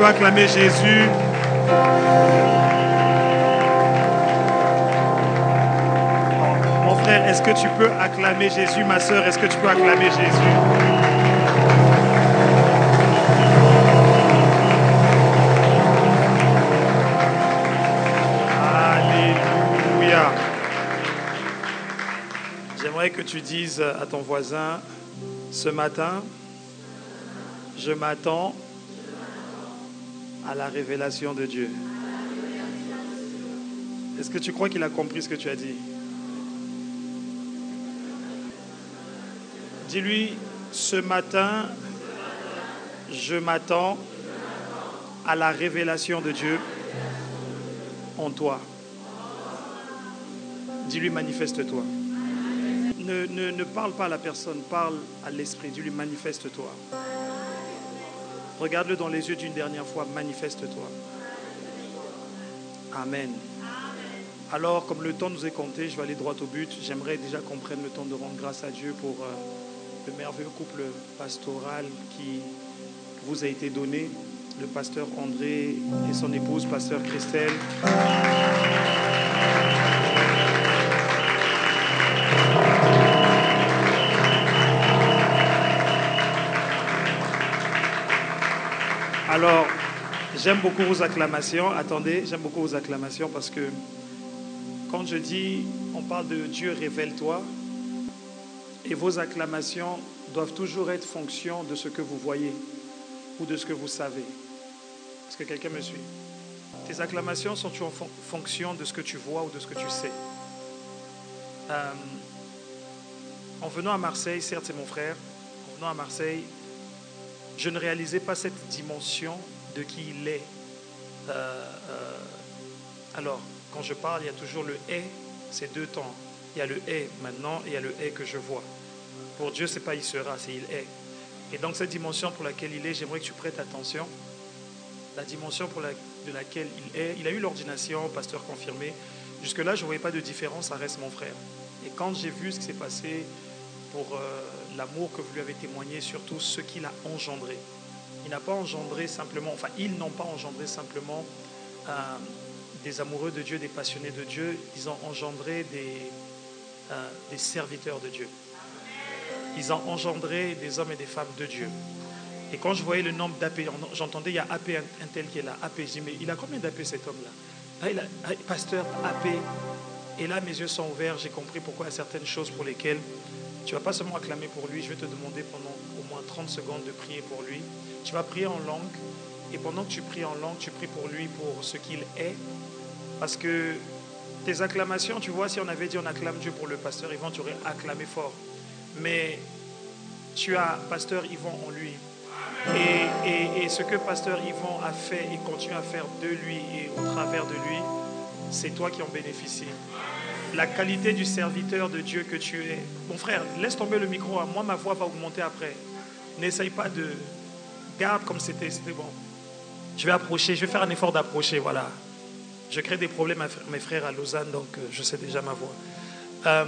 acclamer Jésus? Mon frère, est-ce que tu peux acclamer Jésus? Ma sœur, est-ce que tu peux acclamer Jésus? Alléluia. J'aimerais que tu dises à ton voisin, ce matin, je m'attends à la révélation de Dieu. Est-ce que tu crois qu'il a compris ce que tu as dit? Dis-lui, ce matin, je m'attends à la révélation de Dieu en toi. Dis-lui, manifeste-toi. Ne parle pas à la personne, parle à l'esprit. Dis-lui, manifeste-toi. Regarde-le dans les yeux d'une dernière fois, manifeste-toi. Amen. Alors, comme le temps nous est compté, je vais aller droit au but. J'aimerais déjà qu'on prenne le temps de rendre grâce à Dieu pour le merveilleux couple pastoral qui vous a été donné. Le pasteur André et son épouse, pasteur Christelle. Alors, j'aime beaucoup vos acclamations. Attendez, j'aime beaucoup vos acclamations parce que quand je dis, on parle de Dieu, révèle-toi, et vos acclamations doivent toujours être fonction de ce que vous voyez ou de ce que vous savez. Est-ce que quelqu'un me suit? Tes acclamations sont toujours en fonction de ce que tu vois ou de ce que tu sais. En venant à Marseille, certes c'est mon frère, en venant à Marseille, je ne réalisais pas cette dimension de qui il est. Alors, quand je parle, il y a toujours le « est », c'est deux temps. Il y a le « est » maintenant et il y a le « est » que je vois. Pour Dieu, ce n'est pas « il sera », c'est « il est ». Et donc, cette dimension pour laquelle il est, j'aimerais que tu prêtes attention. La dimension de laquelle il est, il a eu l'ordination, pasteur confirmé. Jusque-là, je ne voyais pas de différence, ça reste mon frère. Et quand j'ai vu ce qui s'est passé pour l'amour que vous lui avez témoigné, surtout ce qu'il a engendré. Il n'a pas engendré simplement, enfin, ils n'ont pas engendré simplement des amoureux de Dieu, des passionnés de Dieu. Ils ont engendré des serviteurs de Dieu. Ils ont engendré des hommes et des femmes de Dieu. Et quand je voyais le nombre d'AP, j'entendais, il y a AP un tel qui est là, AP. Je dis, mais il a combien d'AP cet homme-là? Pasteur, AP. Et là, mes yeux sont ouverts, j'ai compris pourquoi il y a certaines choses pour lesquelles tu ne vas pas seulement acclamer pour lui, je vais te demander pendant au moins 30 secondes de prier pour lui. Tu vas prier en langue, et pendant que tu pries en langue, tu pries pour lui, pour ce qu'il est. Parce que tes acclamations, tu vois, si on avait dit on acclame Dieu pour le pasteur Yvon, tu aurais acclamé fort. Mais tu as pasteur Yvon en lui. Et ce que pasteur Yvon a fait et continue à faire de lui et au travers de lui, c'est toi qui en bénéficies. La qualité du serviteur de Dieu que tu es. Mon frère, laisse tomber le micro. Moi, ma voix va augmenter après. N'essaye pas de... Garde comme c'était bon. Je vais approcher, je vais faire un effort d'approcher, voilà. Je crée des problèmes à mes frères à Lausanne, donc je sais déjà ma voix.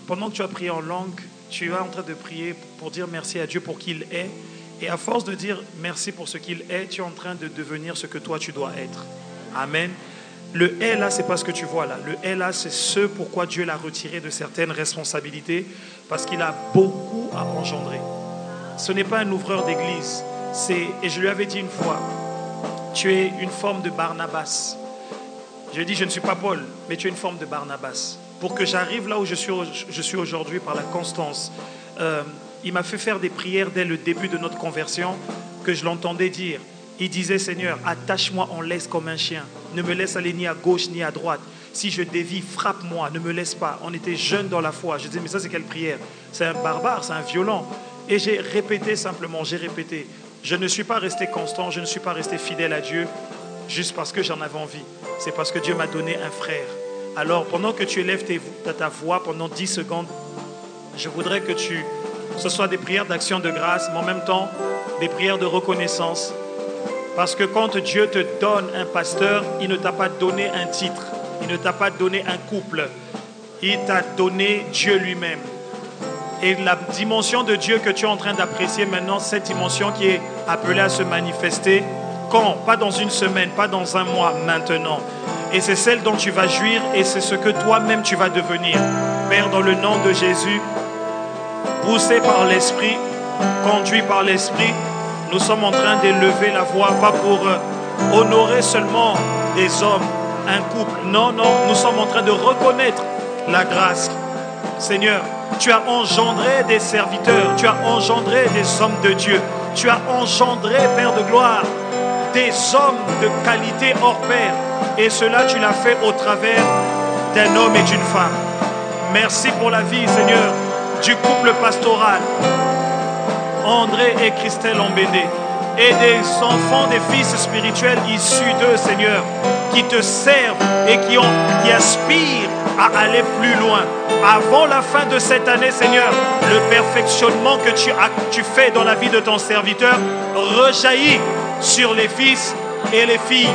Pendant que tu as prié en langue, tu es en train de prier pour dire merci à Dieu pour qui il est. Et à force de dire merci pour ce qu'il est, tu es en train de devenir ce que toi tu dois être. Amen. Le « est » là, c'est pas ce que tu vois là. Le « est » là, c'est ce pourquoi Dieu l'a retiré de certaines responsabilités, parce qu'il a beaucoup à engendrer. Ce n'est pas un ouvreur d'église. Et je lui avais dit une fois, tu es une forme de Barnabas. Je lui ai dit, je ne suis pas Paul, mais tu es une forme de Barnabas. Pour que j'arrive là où je suis aujourd'hui par la constance. Il m'a fait faire des prières dès le début de notre conversion que je l'entendais dire. Il disait, Seigneur, attache-moi en laisse comme un chien. Ne me laisse aller ni à gauche ni à droite. Si je dévie, frappe-moi, ne me laisse pas. On était jeunes dans la foi. Je disais, mais ça c'est quelle prière? C'est un barbare, c'est un violent. Et j'ai répété simplement, Je ne suis pas resté constant, je ne suis pas resté fidèle à Dieu juste parce que j'en avais envie. C'est parce que Dieu m'a donné un frère. Alors, pendant que tu élèves ta voix pendant 10 secondes, je voudrais que ce soit des prières d'action de grâce, mais en même temps, des prières de reconnaissance. Parce que quand Dieu te donne un pasteur, il ne t'a pas donné un titre, il ne t'a pas donné un couple, il t'a donné Dieu lui-même. Et la dimension de Dieu que tu es en train d'apprécier maintenant, cette dimension qui est appelée à se manifester, quand? Pas dans une semaine, pas dans un mois, maintenant. Et c'est celle dont tu vas jouir et c'est ce que toi-même tu vas devenir. Père, dans le nom de Jésus, poussé par l'Esprit, conduit par l'Esprit, nous sommes en train d'élever la voix, pas pour honorer seulement des hommes, un couple. Non, non, nous sommes en train de reconnaître la grâce. Seigneur, tu as engendré des serviteurs, tu as engendré des hommes de Dieu, tu as engendré, Père de gloire, des hommes de qualité hors pair. Et cela, tu l'as fait au travers d'un homme et d'une femme. Merci pour la vie, Seigneur, du couple pastoral, André et Christelle Ambédé, et des enfants, des fils spirituels issus d'eux, Seigneur, qui te servent et qui aspirent à aller plus loin. Avant la fin de cette année, Seigneur, le perfectionnement que tu fais dans la vie de ton serviteur rejaillit sur les fils et les filles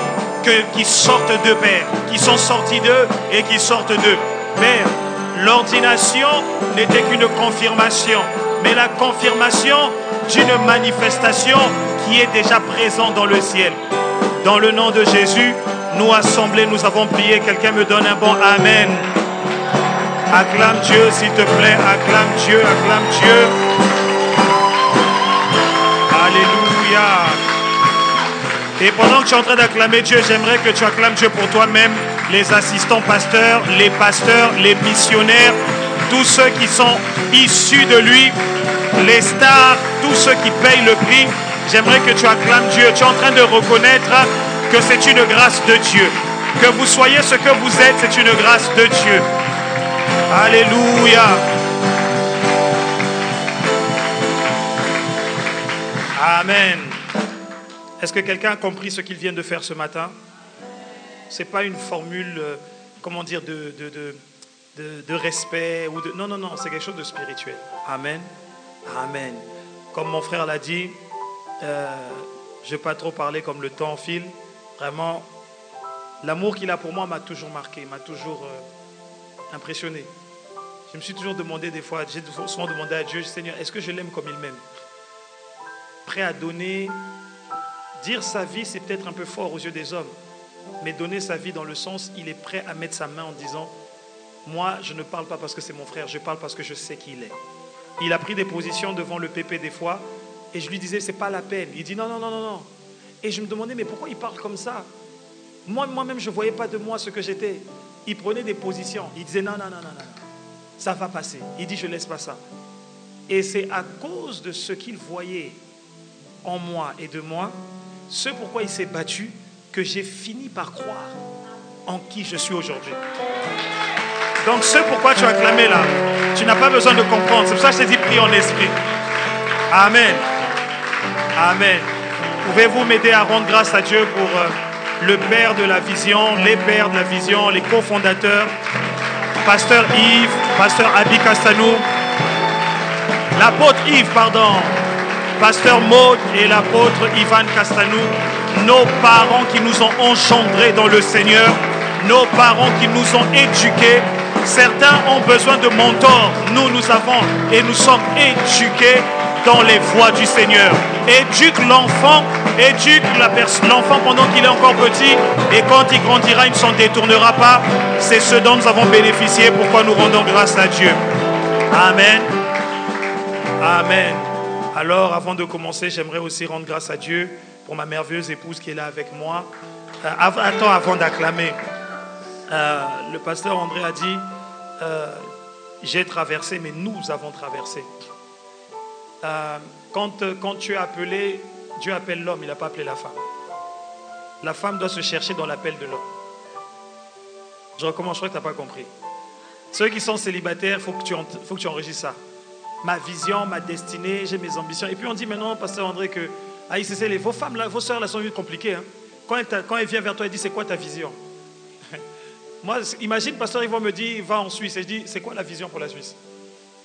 qui sortent d'eux, Père, qui sont sortis d'eux et qui sortent d'eux. Père, l'ordination n'était qu'une confirmation, mais la confirmation d'une manifestation qui est déjà présente dans le ciel. Dans le nom de Jésus, nous assemblés, nous avons prié. Quelqu'un me donne un bon Amen. Acclame Dieu, s'il te plaît. Acclame Dieu, acclame Dieu. Alléluia. Et pendant que tu es en train d'acclamer Dieu, j'aimerais que tu acclames Dieu pour toi-même, les assistants pasteurs, les missionnaires, tous ceux qui sont issus de lui, les stars, tous ceux qui payent le prix. J'aimerais que tu acclames Dieu. Tu es en train de reconnaître que c'est une grâce de Dieu. Que vous soyez ce que vous êtes, c'est une grâce de Dieu. Alléluia. Amen. Est-ce que quelqu'un a compris ce qu'il vient de faire ce matin? Ce n'est pas une formule, comment dire, de respect. Ou de... Non, non, non, c'est quelque chose de spirituel. Amen. Amen. Comme mon frère l'a dit, je ne vais pas trop parler comme le temps file. Vraiment, l'amour qu'il a pour moi m'a toujours marqué, m'a toujours impressionné. Je me suis toujours demandé des fois, j'ai souvent demandé à Dieu, Seigneur, est-ce que je l'aime comme il m'aime? Prêt à donner, dire sa vie, c'est peut-être un peu fort aux yeux des hommes, mais donner sa vie dans le sens, il est prêt à mettre sa main en disant, moi, je ne parle pas parce que c'est mon frère, je parle parce que je sais qui il est. Il a pris des positions devant le PP des fois, et je lui disais, c'est pas la peine. Il dit, non, non, non, non, non. Et je me demandais, mais pourquoi il parle comme ça? Moi-même, je ne voyais pas de moi ce que j'étais. Il prenait des positions. Il disait, non, non, non, non, non. Ça va passer. Il dit, je ne laisse pas ça. Et c'est à cause de ce qu'il voyait en moi et de moi, ce pourquoi il s'est battu, que j'ai fini par croire en qui je suis aujourd'hui. Donc, ce pourquoi tu as clamé là, tu n'as pas besoin de comprendre. C'est pour ça que je t'ai dit, prie en esprit. Amen. Amen. Pouvez-vous m'aider à rendre grâce à Dieu pour le père de la vision, les pères de la vision, les cofondateurs, Pasteur Yves, Pasteur Abi Castanou, l'apôtre Yves, pardon, Pasteur Maud et l'apôtre Ivan Castanou, nos parents qui nous ont engendrés dans le Seigneur, nos parents qui nous ont éduqués. Certains ont besoin de mentors. Nous avons et nous sommes éduqués dans les voies du Seigneur. Éduque l'enfant, éduque l'enfant pendant qu'il est encore petit, et quand il grandira, il ne s'en détournera pas. C'est ce dont nous avons bénéficié, pourquoi nous rendons grâce à Dieu. Amen. Amen. Alors, avant de commencer, j'aimerais aussi rendre grâce à Dieu pour ma merveilleuse épouse qui est là avec moi. Attends, avant d'acclamer, le pasteur André a dit, j'ai traversé, mais nous avons traversé. Quand tu es appelé, Dieu appelle l'homme, il n'a pas appelé la femme. La femme doit se chercher dans l'appel de l'homme. Je recommence, je crois que tu n'as pas compris. Ceux qui sont célibataires, il faut que tu enregistres ça. Ma vision, ma destinée, j'ai mes ambitions. Et puis on dit maintenant, pasteur André, que vos femmes, là, vos soeurs là, sont compliquées. Hein. Quand elle vient vers toi, elle dit, c'est quoi ta vision? Moi, imagine, pasteur Yvon me dit, va en Suisse. Et je dis, c'est quoi la vision pour la Suisse?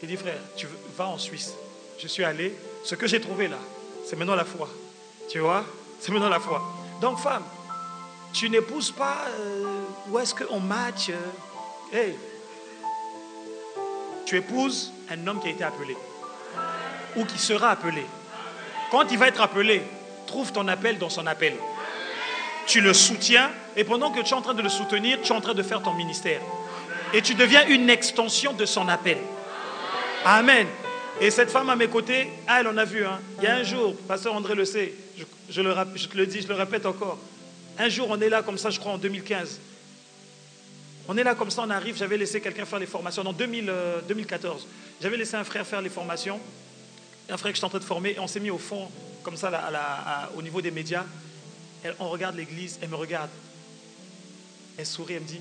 Il dit, frère, va en Suisse. Je suis allé, ce que j'ai trouvé là, c'est maintenant la foi. Tu vois? C'est maintenant la foi. Donc, femme, tu n'épouses pas où est-ce qu'on match. Hey. tu épouses un homme qui a été appelé ou qui sera appelé. Quand il va être appelé, trouve ton appel dans son appel. Tu le soutiens et pendant que tu es en train de le soutenir, tu es en train de faire ton ministère. Et tu deviens une extension de son appel. Amen. Et cette femme à mes côtés, elle en a vu. Il y a un jour, pasteur André le sait, je te le dis, je le répète encore. Un jour, on est là comme ça, je crois en 2015. On est là comme ça, on arrive, j'avais laissé quelqu'un faire les formations. En 2014, j'avais laissé un frère faire les formations. Un frère que j'étais en train de former. Et on s'est mis au fond, comme ça, au niveau des médias. On regarde l'église, elle me regarde. Elle sourit, elle me dit,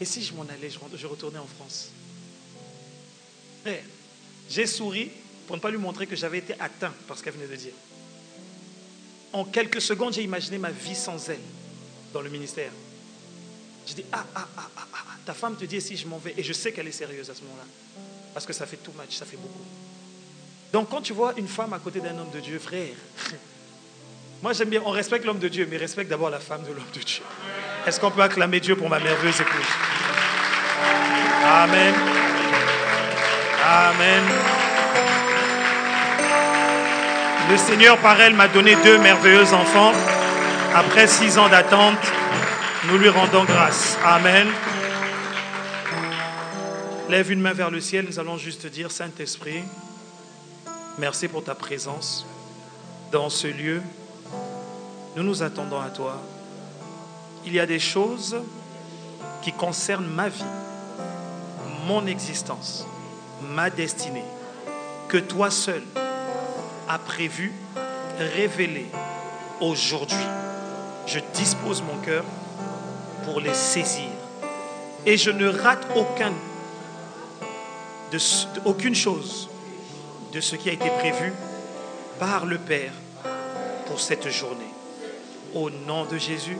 et si je m'en allais, je retournais en France? Frère, j'ai souri pour ne pas lui montrer que j'avais été atteint par ce qu'elle venait de dire. En quelques secondes, j'ai imaginé ma vie sans elle dans le ministère. Je dis, ta femme te dit, et si je m'en vais? Et je sais qu'elle est sérieuse à ce moment-là. Parce que ça fait too much, ça fait beaucoup. Donc quand tu vois une femme à côté d'un homme de Dieu, frère, moi j'aime bien, on respecte l'homme de Dieu, mais respecte d'abord la femme de l'homme de Dieu. Est-ce qu'on peut acclamer Dieu pour ma merveilleuse épouse? Amen. Amen. Le Seigneur par elle m'a donné 2 merveilleux enfants. Après 6 ans d'attente, nous lui rendons grâce. Amen. Lève une main vers le ciel, nous allons juste dire, Saint-Esprit, merci pour ta présence dans ce lieu. Nous nous attendons à toi. Il y a des choses qui concernent ma vie, mon existence, ma destinée, que toi seul as prévu, révélé aujourd'hui. Je dispose mon cœur pour les saisir. Et je ne rate aucune chose de ce qui a été prévu par le Père pour cette journée. Au nom de Jésus,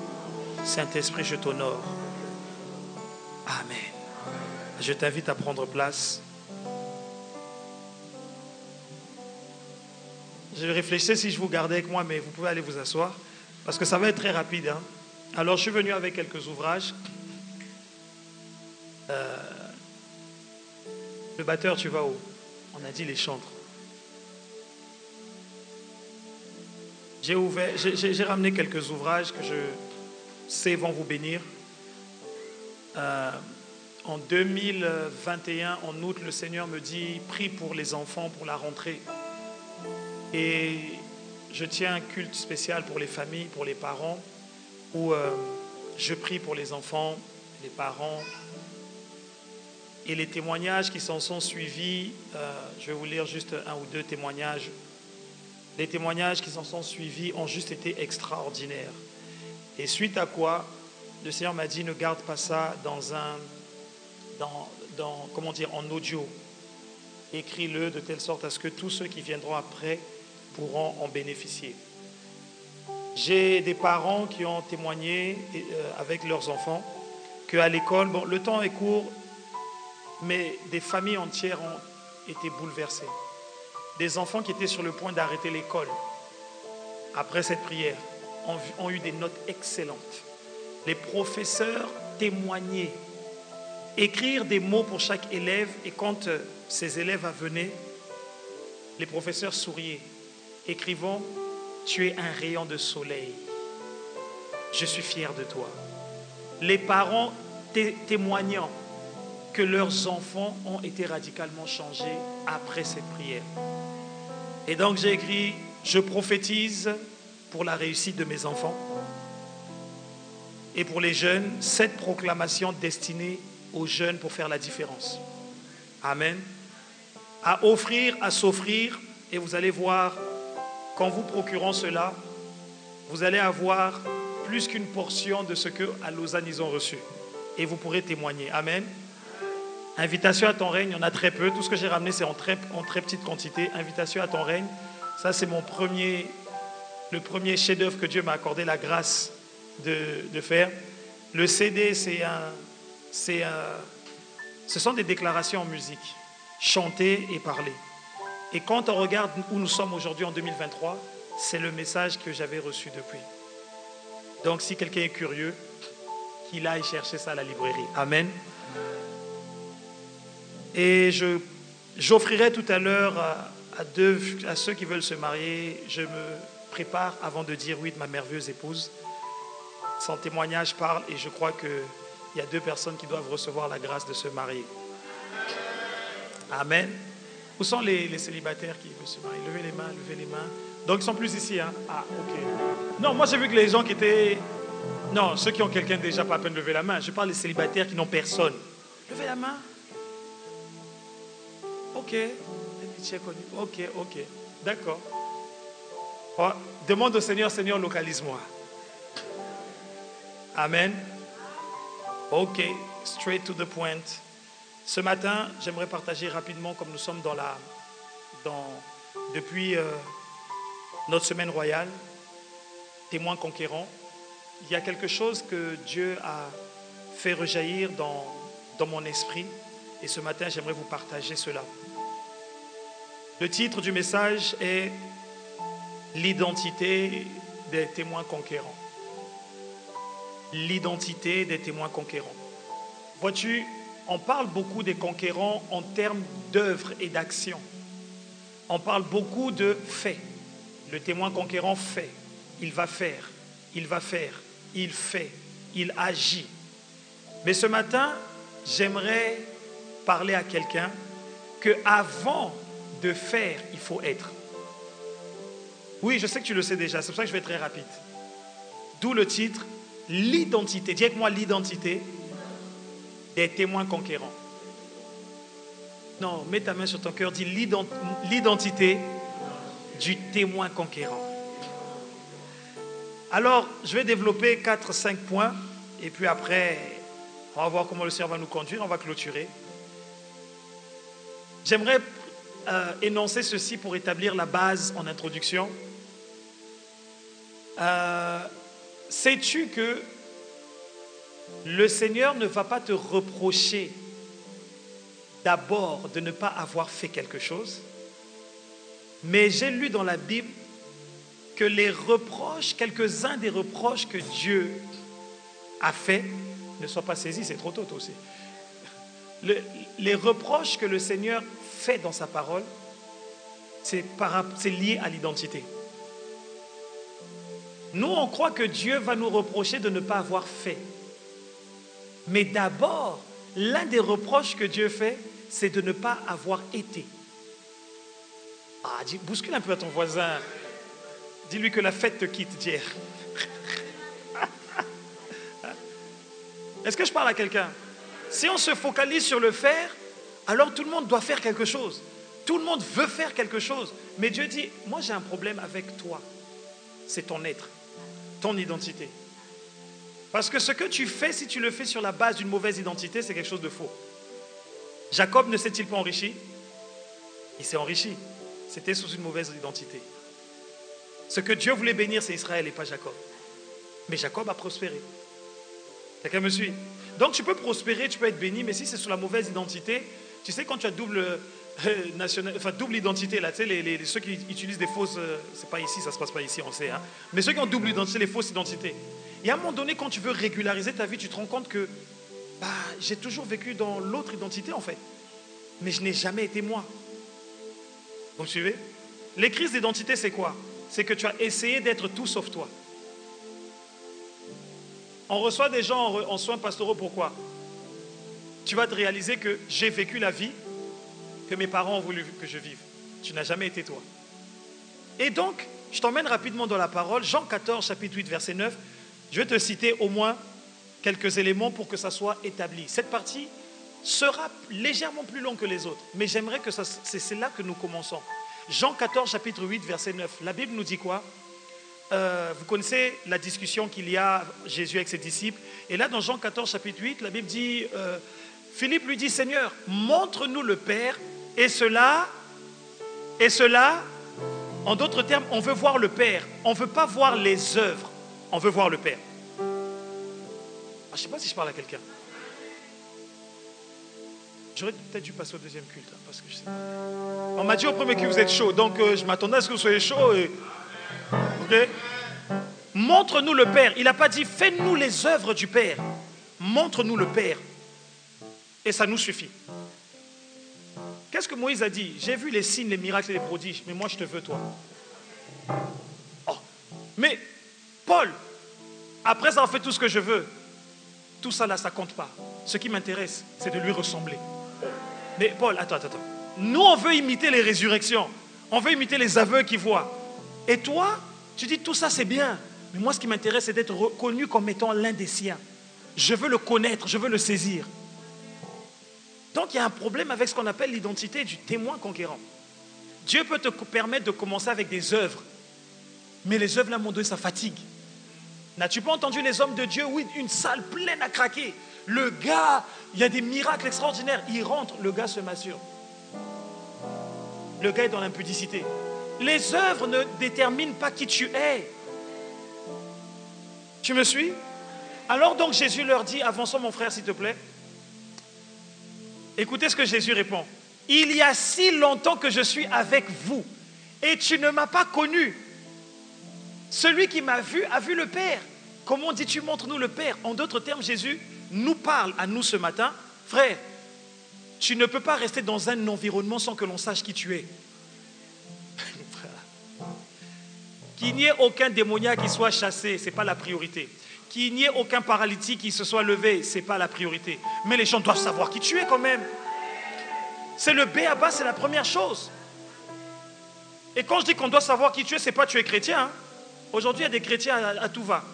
Saint-Esprit, je t'honore. Amen. Je t'invite à prendre place. Je réfléchissais si je vous gardais avec moi, mais vous pouvez aller vous asseoir, parce que ça va être très rapide. Alors, je suis venu avec quelques ouvrages. Le batteur, tu vas où? On a dit les chantres. J'ai ramené quelques ouvrages que je sais vont vous bénir. En 2021, en août, le Seigneur me dit, prie pour les enfants, pour la rentrée. Et je tiens un culte spécial pour les familles, pour les parents, où je prie pour les enfants, les parents. Et les témoignages qui s'en sont suivis, je vais vous lire juste 1 ou 2 témoignages. Les témoignages qui s'en sont suivis ont juste été extraordinaires. Et suite à quoi, le Seigneur m'a dit, ne garde pas ça en audio. Écris-le de telle sorte à ce que tous ceux qui viendront après pourront en bénéficier. J'ai des parents qui ont témoigné avec leurs enfants qu'à l'école, le temps est court, mais des familles entières ont été bouleversées. Des enfants qui étaient sur le point d'arrêter l'école après cette prière ont eu des notes excellentes. Les professeurs témoignaient, écrire des mots pour chaque élève, et quand ces élèves venaient, les professeurs souriaient, écrivant, tu es un rayon de soleil, je suis fier de toi. Les parents témoignant que leurs enfants ont été radicalement changés après cette prière. Et donc j'ai écrit, je prophétise pour la réussite de mes enfants et pour les jeunes, cette proclamation destinée aux jeunes pour faire la différence. Amen. À offrir, à s'offrir, et vous allez voir, qu'en vous procurant cela, vous allez avoir plus qu'une portion de ce qu'à Lausanne ils ont reçu. Et vous pourrez témoigner. Amen. Invitation à ton règne, il y en a très peu. Tout ce que j'ai ramené, c'est en très petite quantité. Invitation à ton règne. Ça, c'est le premier chef-d'œuvre que Dieu m'a accordé la grâce de faire. Le CD, ce sont des déclarations en musique, chantées et parlées. Et quand on regarde où nous sommes aujourd'hui en 2023, c'est le message que j'avais reçu depuis. Donc, si quelqu'un est curieux, qu'il aille chercher ça à la librairie. Amen. Et j'offrirai tout à l'heure à ceux qui veulent se marier, je me prépare avant de dire oui de ma merveilleuse épouse. Son témoignage parle et je crois qu'il y a 2 personnes qui doivent recevoir la grâce de se marier. Amen. Où sont les célibataires qui veulent se marier? Levez les mains, levez les mains. Donc ils sont plus ici, hein? Ah, ok. Non, moi j'ai vu que les gens qui étaient... Non, ceux qui ont quelqu'un déjà, pas à peine lever la main. Je parle des célibataires qui n'ont personne. Levez la main. Ok. Ok. D'accord. Oh, demande au Seigneur, Seigneur, localise-moi. Amen. Ok. Straight to the point. Ce matin, j'aimerais partager rapidement, comme nous sommes depuis notre semaine royale, témoins conquérants. Il y a quelque chose que Dieu a fait rejaillir dans mon esprit. Et ce matin, j'aimerais vous partager cela. Le titre du message est « L'identité des témoins conquérants ». L'identité des témoins conquérants. Vois-tu, on parle beaucoup des conquérants en termes d'œuvres et d'actions. On parle beaucoup de faits. Le témoin conquérant fait. Il va faire. Il va faire. Il fait. Il agit. Mais ce matin, j'aimerais parler à quelqu'un qu'avant de faire, il faut être. Oui, je sais que tu le sais déjà. C'est pour ça que je vais être très rapide. D'où le titre, l'identité. Dis avec moi l'identité des témoins conquérants. Non, mets ta main sur ton cœur, dis l'identité du témoin conquérant. Alors, je vais développer 4-5 points et puis après, on va voir comment le Seigneur va nous conduire, on va clôturer. J'aimerais énoncer ceci pour établir la base en introduction. Sais-tu que le Seigneur ne va pas te reprocher d'abord de ne pas avoir fait quelque chose, mais j'ai lu dans la Bible que les reproches, quelques-uns des reproches que Dieu a fait, ne soient pas saisis, c'est trop tôt aussi. Les reproches que le Seigneur fait dans sa parole, c'est lié à l'identité. Nous, on croit que Dieu va nous reprocher de ne pas avoir fait. Mais d'abord, l'un des reproches que Dieu fait, c'est de ne pas avoir été. Ah, bouscule un peu à ton voisin. Dis-lui que la fête te quitte, Dieu. Est-ce que je parle à quelqu'un? Si on se focalise sur le faire, alors tout le monde doit faire quelque chose. Tout le monde veut faire quelque chose. Mais Dieu dit, moi j'ai un problème avec toi. C'est ton être, ton identité. Parce que ce que tu fais, si tu le fais sur la base d'une mauvaise identité, c'est quelque chose de faux. Jacob ne s'est-il pas enrichi? Il s'est enrichi. C'était sous une mauvaise identité. Ce que Dieu voulait bénir, c'est Israël et pas Jacob. Mais Jacob a prospéré. Quelqu'un me suit? Donc tu peux prospérer, tu peux être béni, mais si c'est sous la mauvaise identité, tu sais quand tu as double identité, là, tu sais, ceux qui utilisent des fausses, c'est pas ici, ça se passe pas ici, on sait, hein, mais ceux qui ont double identité, les fausses identités. Et à un moment donné, quand tu veux régulariser ta vie, tu te rends compte que j'ai toujours vécu dans l'autre identité en fait, mais je n'ai jamais été moi. Vous me suivez? Les crises d'identité, c'est quoi? C'est que tu as essayé d'être tout sauf toi. On reçoit des gens en soins pastoraux, pourquoi? Tu vas te réaliser que j'ai vécu la vie que mes parents ont voulu que je vive. Tu n'as jamais été toi. Et donc, je t'emmène rapidement dans la parole. Jean 14, chapitre 8, verset 9. Je vais te citer au moins quelques éléments pour que ça soit établi. Cette partie sera légèrement plus longue que les autres, mais j'aimerais que c'est là que nous commençons. Jean 14, chapitre 8, verset 9. La Bible nous dit quoi? Vous connaissez la discussion qu'il y a Jésus avec ses disciples. Et là, dans Jean 14, chapitre 8, la Bible dit, Philippe lui dit, Seigneur, montre-nous le Père, et cela, en d'autres termes, on veut voir le Père. On ne veut pas voir les œuvres, on veut voir le Père. Je ne sais pas si je parle à quelqu'un. J'aurais peut-être dû passer au deuxième culte, hein, parce que je sais pas. On m'a dit au premier culte, vous êtes chaud, donc je m'attendais à ce que vous soyez chaud. Okay. Montre-nous le Père. Il n'a pas dit fais-nous les œuvres du Père. Montre-nous le Père. Et ça nous suffit. Qu'est-ce que Moïse a dit? J'ai vu les signes, les miracles et les prodiges, mais moi je te veux toi. Oh. Mais Paul, après avoir fait tout ce que je veux, tout ça là, ça compte pas. Ce qui m'intéresse, c'est de lui ressembler. Mais Paul, attends. Nous, on veut imiter les résurrections. On veut imiter les aveux qui voient. Et toi, tu dis tout ça c'est bien. Mais moi, ce qui m'intéresse, c'est d'être reconnu comme étant l'un des siens. Je veux le connaître, je veux le saisir. Donc, il y a un problème avec ce qu'on appelle l'identité du témoin conquérant. Dieu peut te permettre de commencer avec des œuvres. Mais les œuvres, là, mon Dieu, ça fatigue. N'as-tu pas entendu les hommes de Dieu? Oui, une salle pleine à craquer. Le gars, il y a des miracles extraordinaires. Il rentre, le gars se massure. Le gars est dans l'impudicité. Les œuvres ne déterminent pas qui tu es. Tu me suis? Alors donc Jésus leur dit, avançons mon frère s'il te plaît. Écoutez ce que Jésus répond. Il y a si longtemps que je suis avec vous et tu ne m'as pas connu. Celui qui m'a vu a vu le Père. Comment dis-tu montre-nous le Père? En d'autres termes, Jésus nous parle à nous ce matin. Frère, tu ne peux pas rester dans un environnement sans que l'on sache qui tu es. Qu'il n'y ait aucun démoniaque qui soit chassé, ce n'est pas la priorité. Qu'il n'y ait aucun paralytique qui se soit levé, ce n'est pas la priorité. Mais les gens doivent savoir qui tu es quand même. C'est le b.a.-ba, c'est la première chose. Et quand je dis qu'on doit savoir qui tu es, ce n'est pas tu es chrétien. Hein. Aujourd'hui, il y a des chrétiens à tout va.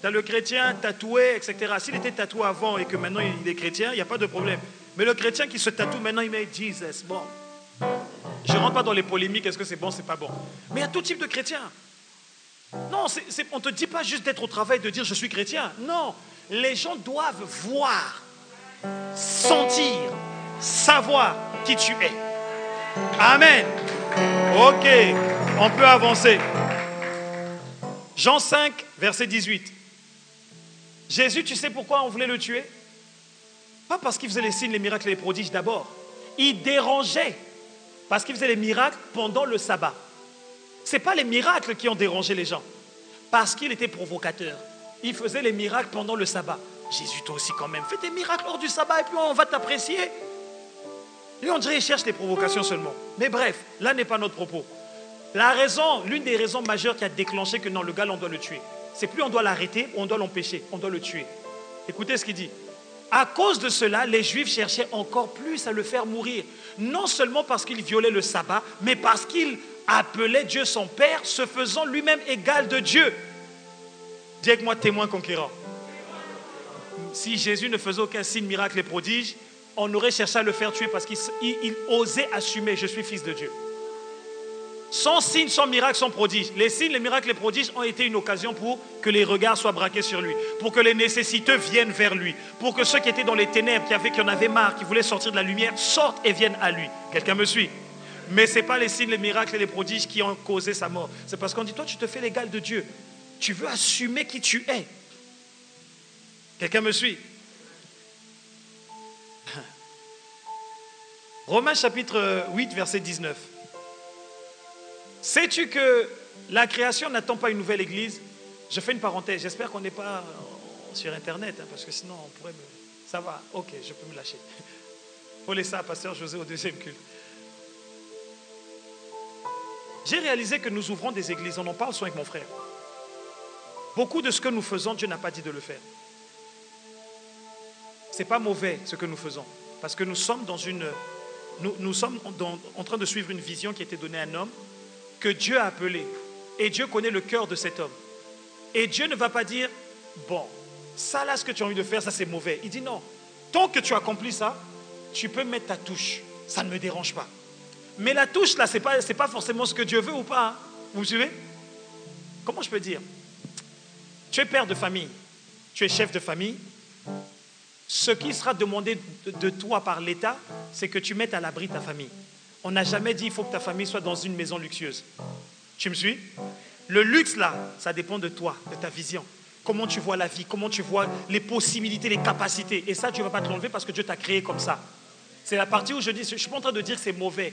Tu as le chrétien tatoué, etc. S'il était tatoué avant et que maintenant il est chrétien, il n'y a pas de problème. Mais le chrétien qui se tatoue maintenant, il met Jesus. Bon. Je ne rentre pas dans les polémiques, est-ce que c'est bon, c'est pas bon. Mais il y a tout type de chrétiens. Non, on ne te dit pas juste d'être au travail, de dire je suis chrétien. Non, les gens doivent voir, sentir, savoir qui tu es. Amen. Ok, on peut avancer. Jean 5, verset 18. Jésus, tu sais pourquoi on voulait le tuer? Pas parce qu'il faisait les signes, les miracles et les prodiges d'abord. Il dérangeait parce qu'il faisait les miracles pendant le sabbat. Ce n'est pas les miracles qui ont dérangé les gens. Parce qu'il était provocateur. Il faisait les miracles pendant le sabbat. Jésus, toi aussi quand même, fais des miracles hors du sabbat et puis on va t'apprécier. Et on dirait qu'il cherche les provocations seulement. Mais bref, là n'est pas notre propos. La raison, l'une des raisons majeures qui a déclenché que non, le gars, on doit le tuer. C'est plus on doit l'arrêter ou on doit l'empêcher, on doit le tuer. Écoutez ce qu'il dit. À cause de cela, les Juifs cherchaient encore plus à le faire mourir. Non seulement parce qu'il violait le sabbat, mais parce qu'il appelait Dieu son Père, se faisant lui-même égal de Dieu. Dis avec moi, témoin conquérant. Si Jésus ne faisait aucun signe, miracle et prodige, on aurait cherché à le faire tuer parce qu'il osait assumer, je suis fils de Dieu. Sans signe, sans miracle, sans prodige. Les signes, les miracles, les prodiges ont été une occasion pour que les regards soient braqués sur lui, pour que les nécessiteux viennent vers lui, pour que ceux qui étaient dans les ténèbres, qui en avaient marre, qui voulaient sortir de la lumière, sortent et viennent à lui. Quelqu'un me suit? Mais ce n'est pas les signes, les miracles et les prodiges qui ont causé sa mort. C'est parce qu'on dit, toi, tu te fais l'égal de Dieu. Tu veux assumer qui tu es. Quelqu'un me suit? Romains chapitre 8, verset 19. Sais-tu que la création n'attend pas une nouvelle église? Je fais une parenthèse. J'espère qu'on n'est pas sur Internet, hein, parce que sinon on pourrait me... Ça va, ok, je peux me lâcher. Il faut laisser à Pasteur José au deuxième culte. J'ai réalisé que nous ouvrons des églises. On en parle souvent avec mon frère. Beaucoup de ce que nous faisons, Dieu n'a pas dit de le faire. Ce n'est pas mauvais ce que nous faisons. Parce que nous sommes en train de suivre une vision qui a été donnée à un homme que Dieu a appelé. Et Dieu connaît le cœur de cet homme. Et Dieu ne va pas dire, bon, ça là, ce que tu as envie de faire, ça c'est mauvais. Il dit non. Tant que tu accomplis ça, tu peux mettre ta touche. Ça ne me dérange pas. Mais la touche là, c'est pas forcément ce que Dieu veut ou pas. Hein. Vous me suivez? Comment je peux dire? Tu es père de famille. Tu es chef de famille. Ce qui sera demandé de toi par l'État, c'est que tu mettes à l'abri ta famille. On n'a jamais dit qu'il faut que ta famille soit dans une maison luxueuse. Tu me suis? Le luxe là, ça dépend de toi, de ta vision. Comment tu vois la vie, comment tu vois les possibilités, les capacités. Et ça, Dieu ne va pas te l'enlever parce que Dieu t'a créé comme ça. C'est la partie où je dis, je ne suis pas en train de dire que c'est mauvais.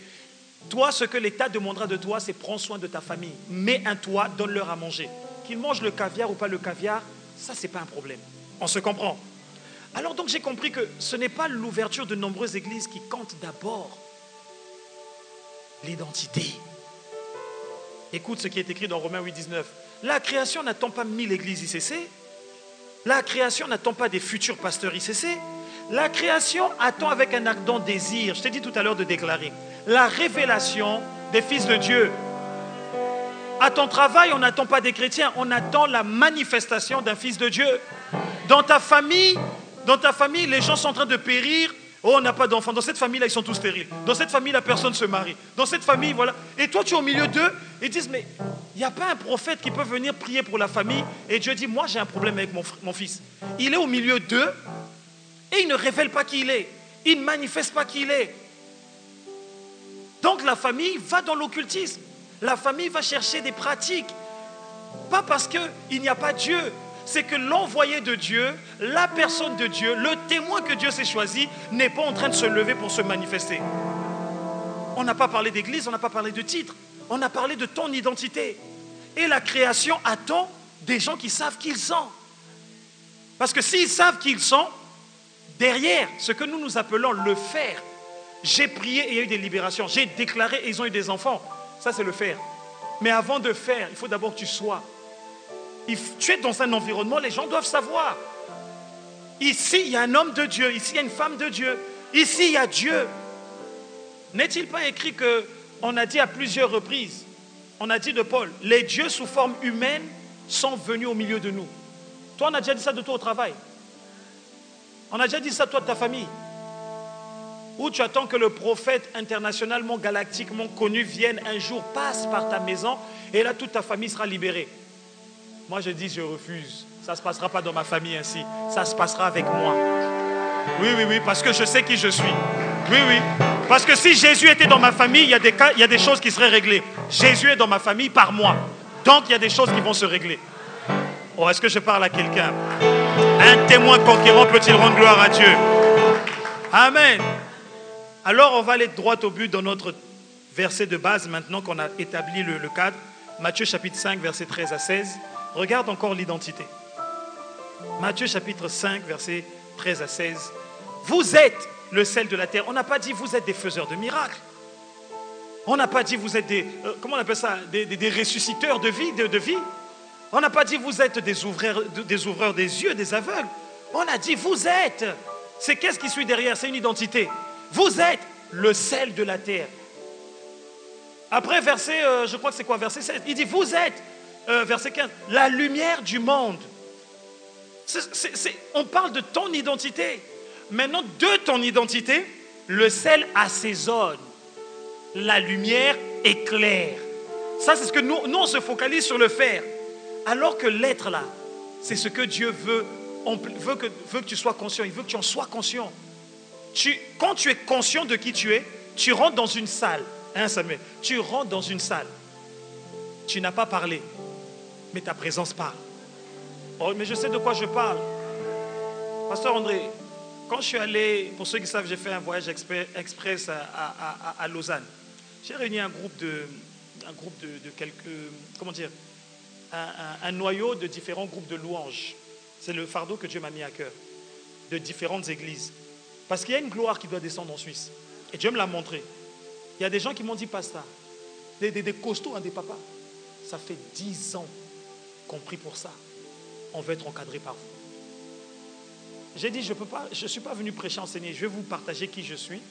Toi, ce que l'État demandera de toi, c'est prends soin de ta famille. Mets un toit, donne-leur à manger. Qu'ils mangent le caviar ou pas le caviar, ça, ce n'est pas un problème. On se comprend. Alors donc, j'ai compris que ce n'est pas l'ouverture de nombreuses églises qui compte d'abord. l'identité. Écoute ce qui est écrit dans Romains 8, 19. La création n'attend pas 1000 églises ICC. La création n'attend pas des futurs pasteurs ICC. La création attend avec un ardent désir, je t'ai dit tout à l'heure de déclarer, la révélation des fils de Dieu. À ton travail, on n'attend pas des chrétiens, on attend la manifestation d'un fils de Dieu. Dans ta famille, les gens sont en train de périr. Oh, on n'a pas d'enfants. Dans cette famille-là, ils sont tous stériles. Dans cette famille-là, personne ne se marie. Dans cette famille, voilà. Et toi, tu es au milieu d'eux. Et ils disent, mais il n'y a pas un prophète qui peut venir prier pour la famille. Et Dieu dit, moi, j'ai un problème avec mon fils. Il est au milieu d'eux et il ne révèle pas qui il est. Il ne manifeste pas qui il est. Donc, la famille va dans l'occultisme. La famille va chercher des pratiques. Pas parce qu'il n'y a pas Dieu. C'est que l'envoyé de Dieu, la personne de Dieu, le témoin que Dieu s'est choisi, n'est pas en train de se lever pour se manifester. On n'a pas parlé d'église, on n'a pas parlé de titre. On a parlé de ton identité. Et la création attend des gens qui savent qui ils sont. Parce que s'ils savent qui ils sont, derrière ce que nous appelons le faire, j'ai prié et il y a eu des libérations. J'ai déclaré et ils ont eu des enfants. Ça, c'est le faire. Mais avant de faire, il faut d'abord que tu sois. Tu es dans un environnement, les gens doivent savoir. Ici, il y a un homme de Dieu. Ici, il y a une femme de Dieu. Ici, il y a Dieu. N'est-il pas écrit qu'on a dit à plusieurs reprises, on a dit de Paul, les dieux sous forme humaine sont venus au milieu de nous. Toi, on a déjà dit ça de toi au travail. On a déjà dit ça de toi de ta famille. Ou tu attends que le prophète internationalement, galactiquement connu vienne un jour, passe par ta maison et là, toute ta famille sera libérée. Moi, je dis, je refuse. Ça ne se passera pas dans ma famille ainsi. Ça se passera avec moi. Oui, parce que je sais qui je suis. Oui. Parce que si Jésus était dans ma famille, il y a des choses qui seraient réglées. Jésus est dans ma famille par moi. Donc, il y a des choses qui vont se régler. Oh, est-ce que je parle à quelqu'un? Un témoin conquérant peut-il rendre gloire à Dieu? Amen. Alors, on va aller droit au but dans notre verset de base, maintenant qu'on a établi le cadre. Matthieu chapitre 5, versets 13 à 16. Regarde encore l'identité. Matthieu chapitre 5, versets 13 à 16. Vous êtes le sel de la terre. On n'a pas dit vous êtes des faiseurs de miracles. On n'a pas dit vous êtes des, comment on appelle ça, des ressusciteurs de vie. On n'a pas dit vous êtes des ouvreurs des yeux, des aveugles. On a dit vous êtes. C'est qu'est-ce qui suit derrière? C'est une identité. Vous êtes le sel de la terre. Après verset, je crois que c'est quoi, verset 16. Il dit vous êtes, verset 15, la lumière du monde. On parle de ton identité. Maintenant, de ton identité, le sel assaisonne. La lumière éclaire. Ça, c'est ce que nous on se focalise sur le faire. Alors que l'être là, c'est ce que Dieu veut. Veut que tu sois conscient. Il veut que tu en sois conscient. Quand tu es conscient de qui tu es, tu rentres dans une salle. Hein, Samuel? Tu rentres dans une salle. Tu n'as pas parlé, mais ta présence parle. Oh, mais je sais de quoi je parle. Pasteur André, quand je suis allé, pour ceux qui savent, j'ai fait un voyage express à Lausanne. J'ai réuni un groupe de quelques, comment dire, un noyau de différents groupes de louanges. C'est le fardeau que Dieu m'a mis à cœur, de différentes églises. Parce qu'il y a une gloire qui doit descendre en Suisse. Et Dieu me l'a montré. Il y a des gens qui m'ont dit, pasteur, des costauds, hein, des papas. Ça fait 10 ans qu'on prie pour ça. On veut être encadré par vous. J'ai dit, je ne suis pas venu prêcher, enseigner. Je vais vous partager qui je suis.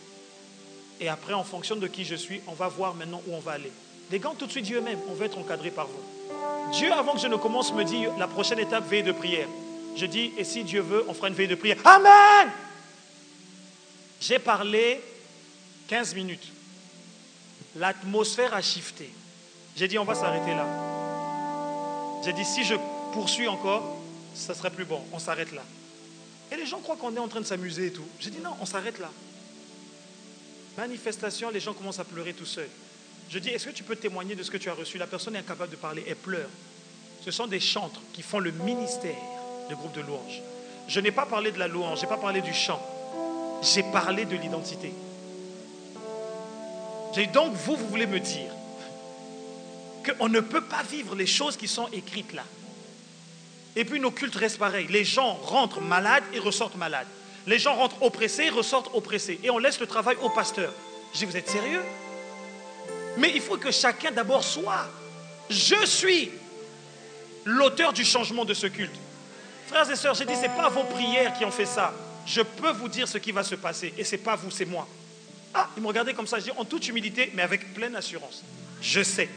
Et après, en fonction de qui je suis, on va voir maintenant où on va aller. Les gars ont tout de suite dit eux-mêmes, on veut être encadré par vous. Dieu, avant que je ne commence, me dit, la prochaine étape, veille de prière. Je dis, et si Dieu veut, on fera une veille de prière. Amen! J'ai parlé 15 minutes. L'atmosphère a shifté. J'ai dit, on va s'arrêter là. J'ai dit, si je poursuis encore, ça serait plus bon. On s'arrête là. Et les gens croient qu'on est en train de s'amuser et tout. J'ai dit, non, on s'arrête là. Manifestation, les gens commencent à pleurer tout seuls. Je dis, est-ce que tu peux témoigner de ce que tu as reçu? La personne est incapable de parler, elle pleure. Ce sont des chantres qui font le ministère de groupe de louanges. Je n'ai pas parlé de la louange, je n'ai pas parlé du chant. J'ai parlé de l'identité. J'ai dit, donc vous voulez me dire qu'on ne peut pas vivre les choses qui sont écrites là. Et puis nos cultes restent pareils. Les gens rentrent malades et ressortent malades. Les gens rentrent oppressés et ressortent oppressés. Et on laisse le travail au pasteur. Je dis, vous êtes sérieux? Mais il faut que chacun d'abord soit. Je suis l'auteur du changement de ce culte. Frères et sœurs, j'ai dit, ce n'est pas vos prières qui ont fait ça. Je peux vous dire ce qui va se passer. Et ce n'est pas vous, c'est moi. Ah, il me regardait comme ça, je dis en toute humilité, mais avec pleine assurance. Je sais.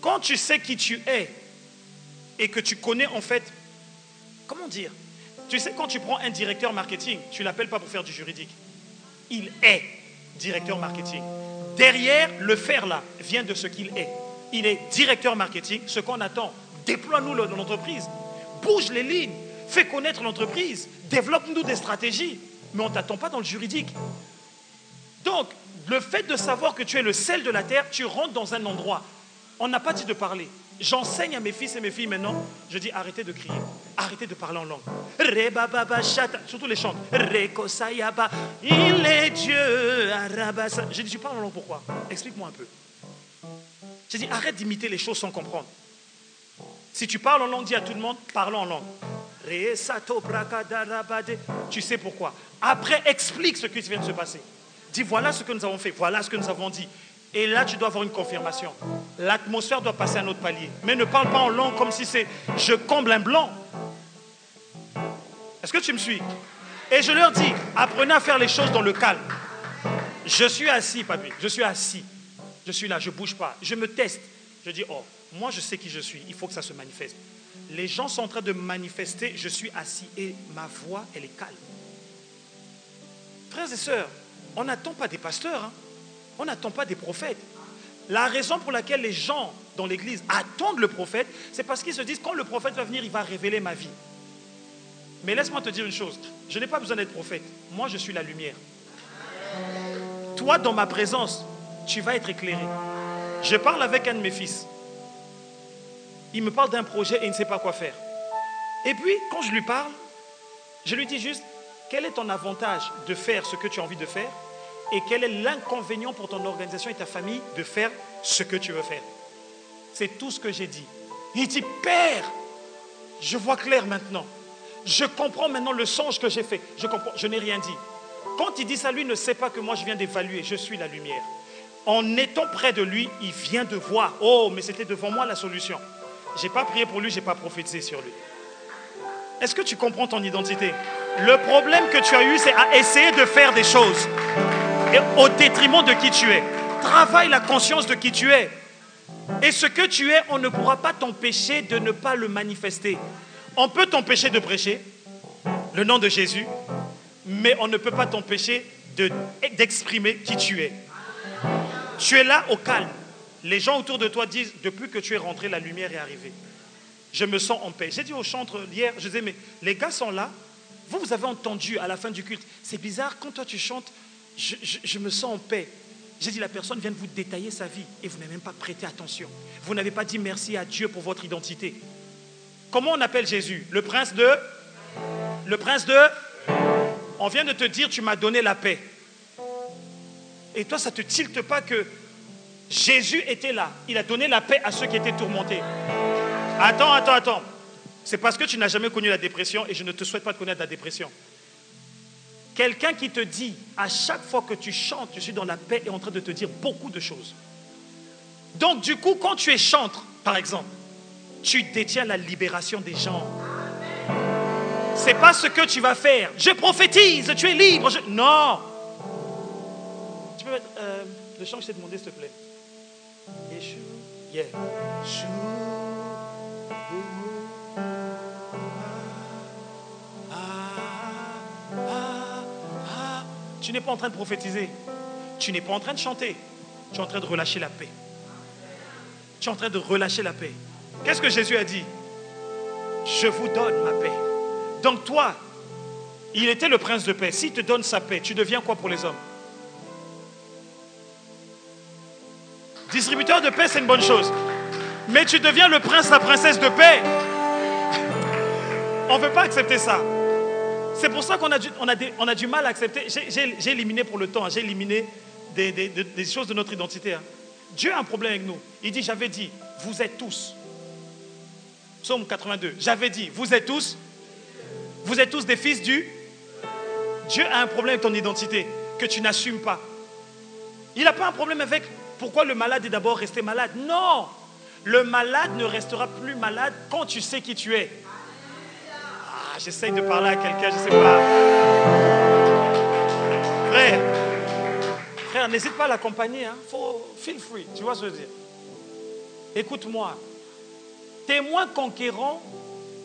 Quand tu sais qui tu es et que tu connais en fait, comment dire? Tu sais, quand tu prends un directeur marketing, tu ne l'appelles pas pour faire du juridique. Il est directeur marketing. Derrière, le faire là vient de ce qu'il est. Il est directeur marketing. Ce qu'on attend, déploie-nous l'entreprise. Bouge les lignes. Fais connaître l'entreprise. Développe-nous des stratégies. Mais on ne t'attend pas dans le juridique. Donc, le fait de savoir que tu es le sel de la terre, tu rentres dans un endroit. On n'a pas dit de parler. J'enseigne à mes fils et mes filles maintenant. Je dis arrêtez de crier. Arrêtez de parler en langue. Surtout les chants. Il est Dieu. J'ai dit tu parles en langue pourquoi? Explique-moi un peu. J'ai dit arrête d'imiter les choses sans comprendre. Si tu parles en langue, dis à tout le monde, parle en langue. Tu sais pourquoi. Après, explique ce qui vient de se passer. Dis voilà ce que nous avons fait, voilà ce que nous avons dit. Et là, tu dois avoir une confirmation. L'atmosphère doit passer à un autre palier. Mais ne parle pas en langue comme si c'est je comble un blanc. Est-ce que tu me suis? Et je leur dis, apprenez à faire les choses dans le calme. Je suis assis, papi, je suis assis. Je suis là, je ne bouge pas. Je me teste. Je dis, oh, moi je sais qui je suis, il faut que ça se manifeste. Les gens sont en train de manifester, je suis assis et ma voix, elle est calme. Frères et sœurs, on n'attend pas des pasteurs, hein. On n'attend pas des prophètes. La raison pour laquelle les gens dans l'église attendent le prophète, c'est parce qu'ils se disent, quand le prophète va venir, il va révéler ma vie. Mais laisse-moi te dire une chose, je n'ai pas besoin d'être prophète. Moi, je suis la lumière. Toi, dans ma présence, tu vas être éclairé. Je parle avec un de mes fils. Il me parle d'un projet et il ne sait pas quoi faire. Et puis, quand je lui parle, je lui dis juste, quel est ton avantage de faire ce que tu as envie de faire et quel est l'inconvénient pour ton organisation et ta famille de faire ce que tu veux faire? C'est tout ce que j'ai dit. Il dit, Père, je vois clair maintenant. Je comprends maintenant le songe que j'ai fait. Je comprends, je n'ai rien dit. Quand il dit ça, lui ne sait pas que moi je viens d'évaluer. Je suis la lumière. En étant près de lui, il vient de voir. Oh, mais c'était devant moi la solution. Je n'ai pas prié pour lui, je n'ai pas prophétisé sur lui. Est-ce que tu comprends ton identité? Le problème que tu as eu, c'est à essayer de faire des choses et au détriment de qui tu es. Travaille la conscience de qui tu es. Et ce que tu es, on ne pourra pas t'empêcher de ne pas le manifester. On peut t'empêcher de prêcher le nom de Jésus, mais on ne peut pas t'empêcher d'exprimer qui tu es. Tu es là au calme. Les gens autour de toi disent, depuis que tu es rentré, la lumière est arrivée. Je me sens en paix. J'ai dit au chantre hier, je disais, mais les gars sont là. Vous avez entendu à la fin du culte. C'est bizarre, quand toi tu chantes, je me sens en paix. J'ai dit, la personne vient de vous détailler sa vie et vous n'avez même pas prêté attention. Vous n'avez pas dit merci à Dieu pour votre identité. Comment on appelle Jésus? Le prince de... On vient de te dire, tu m'as donné la paix. Et toi, ça ne te tilte pas que Jésus était là. Il a donné la paix à ceux qui étaient tourmentés. Attends. C'est parce que tu n'as jamais connu la dépression et je ne te souhaite pas de connaître la dépression. Quelqu'un qui te dit, à chaque fois que tu chantes, je suis dans la paix, est en train de te dire beaucoup de choses. Donc du coup, quand tu es chantre, par exemple, tu détiens la libération des gens. C'est pas ce que tu vas faire. Je prophétise, tu es libre. Non. Tu peux mettre le chant que je t'ai demandé, s'il te plaît. Yeshua. Yeah. Tu n'es pas en train de prophétiser. Tu n'es pas en train de chanter. Tu es en train de relâcher la paix. Tu es en train de relâcher la paix. Qu'est-ce que Jésus a dit? Je vous donne ma paix. Donc toi, il était le prince de paix. S'il te donne sa paix, tu deviens quoi pour les hommes? Distributeur de paix, c'est une bonne chose. Mais tu deviens le prince, la princesse de paix. On ne veut pas accepter ça. C'est pour ça qu'on a du mal à accepter. J'ai éliminé pour le temps, hein, j'ai éliminé des choses de notre identité. Hein. Dieu a un problème avec nous. Il dit, j'avais dit, vous êtes tous. Psaume 82. J'avais dit, vous êtes tous des fils du... Dieu a un problème avec ton identité que tu n'assumes pas. Il n'a pas un problème avec pourquoi le malade est d'abord resté malade. Non, le malade ne restera plus malade quand tu sais qui tu es. Ah, j'essaye de parler à quelqu'un, je ne sais pas. Frère, n'hésite pas à l'accompagner. Hein. Feel free, tu vois ce que je veux dire. Écoute-moi. Témoin conquérant,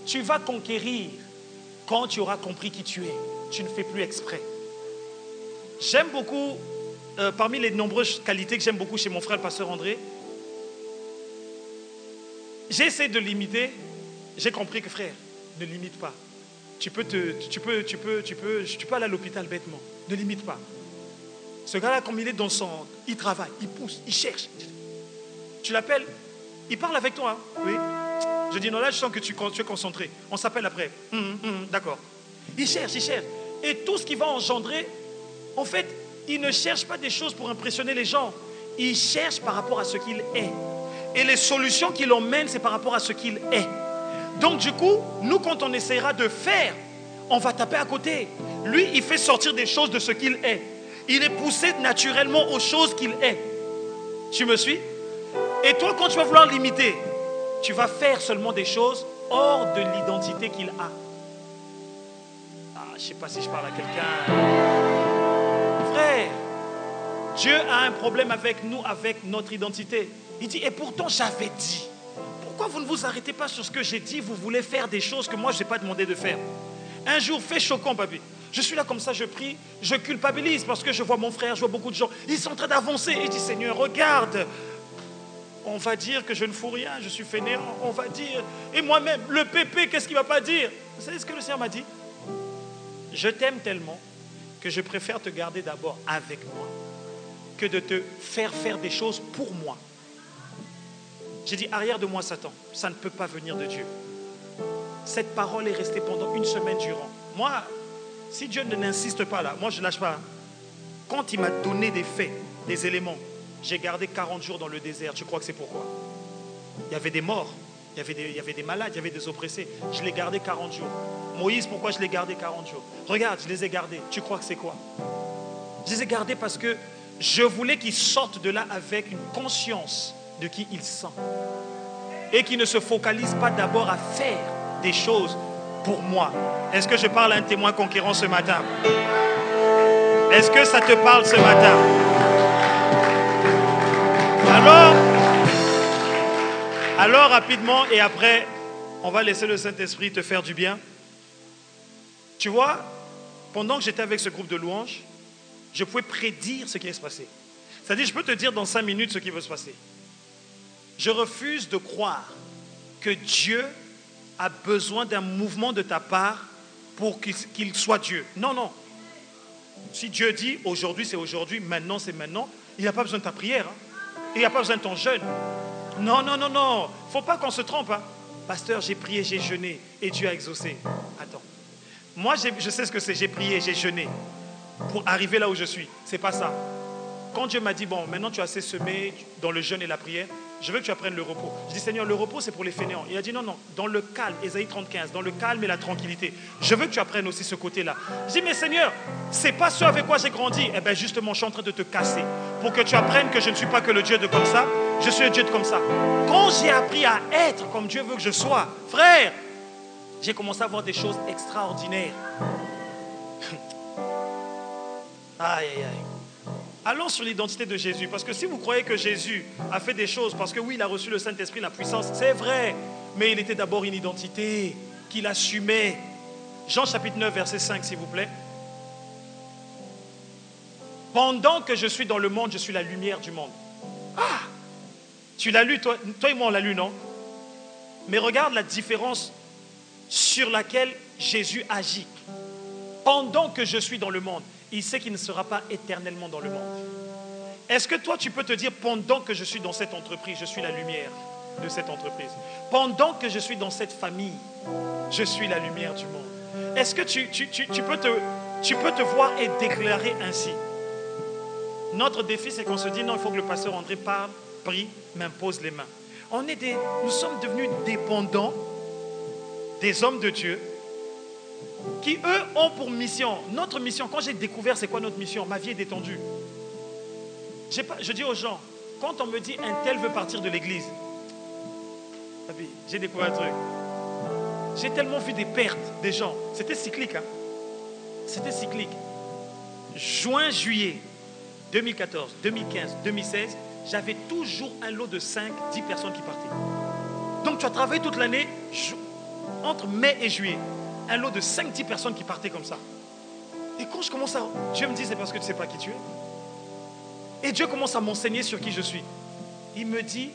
tu vas conquérir quand tu auras compris qui tu es. Tu ne fais plus exprès. J'aime beaucoup, parmi les nombreuses qualités que j'aime beaucoup chez mon frère le pasteur André, j'ai essayé de l'imiter. J'ai compris que frère, ne limite pas. Tu peux aller à l'hôpital bêtement. Ne limite pas. Ce gars-là, comme il est dans son... Il travaille, il pousse, il cherche. Tu l'appelles, il parle avec toi. Hein? Oui. Je dis non, là je sens que tu es concentré. On s'appelle après. D'accord. Il cherche. Et tout ce qui va engendrer, en fait, il ne cherche pas des choses pour impressionner les gens. Il cherche par rapport à ce qu'il est. Et les solutions qu'il emmène, c'est par rapport à ce qu'il est. Donc du coup, nous quand on essaiera de faire, on va taper à côté. Lui, il fait sortir des choses de ce qu'il est. Il est poussé naturellement aux choses qu'il est. Tu me suis? Et toi, quand tu vas vouloir l'imiter, tu vas faire seulement des choses hors de l'identité qu'il a. Ah, je ne sais pas si je parle à quelqu'un. Frère, Dieu a un problème avec nous, avec notre identité. Il dit, et pourtant j'avais dit. Pourquoi vous ne vous arrêtez pas sur ce que j'ai dit? Vous voulez faire des choses que moi je n'ai pas demandé de faire. Un jour, fait choquant, papy. Je suis là comme ça, je prie, je culpabilise parce que je vois mon frère, je vois beaucoup de gens. Ils sont en train d'avancer. Et je dis, Seigneur, regarde. On va dire que je ne fous rien, je suis fainéant. On va dire, et moi-même, le pépé, qu'est-ce qu'il ne va pas dire? Vous savez ce que le Seigneur m'a dit? Je t'aime tellement que je préfère te garder d'abord avec moi que de te faire des choses pour moi. J'ai dit, arrière de moi, Satan, ça ne peut pas venir de Dieu. Cette parole est restée pendant une semaine durant. Moi, si Dieu n'insiste pas là, moi je ne lâche pas. Quand il m'a donné des faits, des éléments, j'ai gardé 40 jours dans le désert. Tu crois que c'est pourquoi? Il y avait des morts, il y avait des malades, il y avait des oppressés. Je l'ai gardé 40 jours. Moïse, pourquoi je l'ai gardé 40 jours? Regarde, je les ai gardés. Tu crois que c'est quoi? Je les ai gardés parce que je voulais qu'ils sortent de là avec une conscience de qui ils sont. Et qu'ils ne se focalisent pas d'abord à faire des choses pour moi. Est-ce que je parle à un témoin conquérant ce matin? Est-ce que ça te parle ce matin? Alors rapidement, et après, on va laisser le Saint-Esprit te faire du bien. Tu vois, pendant que j'étais avec ce groupe de louanges, je pouvais prédire ce qui allait se passer. C'est-à-dire, je peux te dire dans 5 minutes ce qui va se passer. Je refuse de croire que Dieu a besoin d'un mouvement de ta part pour qu'il soit Dieu. Non, non. Si Dieu dit aujourd'hui c'est aujourd'hui, maintenant c'est maintenant, il n'a pas besoin de ta prière. Hein. Il n'a pas besoin de ton jeûne. Non, non, non, non. Il ne faut pas qu'on se trompe. Hein. Pasteur, j'ai prié, j'ai jeûné et Dieu a exaucé. Attends. Moi, je sais ce que c'est. J'ai prié, j'ai jeûné pour arriver là où je suis. Ce n'est pas ça. Quand Dieu m'a dit, bon, maintenant tu as assez semé dans le jeûne et la prière, je veux que tu apprennes le repos. Je dis, Seigneur, le repos, c'est pour les fainéants. Il a dit, non, non, dans le calme, Ésaïe 35, dans le calme et la tranquillité. Je veux que tu apprennes aussi ce côté-là. Je dis, mais Seigneur, c'est pas ce avec quoi j'ai grandi. Eh bien, justement, je suis en train de te casser pour que tu apprennes que je ne suis pas que le Dieu de comme ça, je suis le Dieu de comme ça. Quand j'ai appris à être comme Dieu veut que je sois, frère, j'ai commencé à voir des choses extraordinaires. Aïe, aïe, aïe. Allons sur l'identité de Jésus, parce que si vous croyez que Jésus a fait des choses, parce que oui, il a reçu le Saint-Esprit, la puissance, c'est vrai, mais il était d'abord une identité qu'il assumait. Jean chapitre 9, verset 5, s'il vous plaît. Pendant que je suis dans le monde, je suis la lumière du monde. Ah! Tu l'as lu, toi et moi on l'a lu, non? Mais regarde la différence sur laquelle Jésus agit. Pendant que je suis dans le monde, il sait qu'il ne sera pas éternellement dans le monde. Est-ce que toi, tu peux te dire, pendant que je suis dans cette entreprise, je suis la lumière de cette entreprise. Pendant que je suis dans cette famille, je suis la lumière du monde. Est-ce que tu peux te voir et déclarer ainsi? Notre défi, c'est qu'on se dit, non, il faut que le pasteur André parle, prie, m'impose les mains. Nous sommes devenus dépendants des hommes de Dieu qui, eux, ont pour mission, notre mission, quand j'ai découvert c'est quoi notre mission, ma vie est détendue. Je dis aux gens, quand on me dit un tel veut partir de l'église, j'ai découvert un truc. J'ai tellement vu des pertes des gens. C'était cyclique. Hein? C'était cyclique. Juin, juillet 2014, 2015, 2016, j'avais toujours un lot de 5, 10 personnes qui partaient. Donc tu as travaillé toute l'année, entre mai et juillet, un lot de 5, 10 personnes qui partaient comme ça. Et quand je commence à... Dieu me dit, c'est parce que tu ne sais pas qui tu es. Et Dieu commence à m'enseigner sur qui je suis. Il me dit,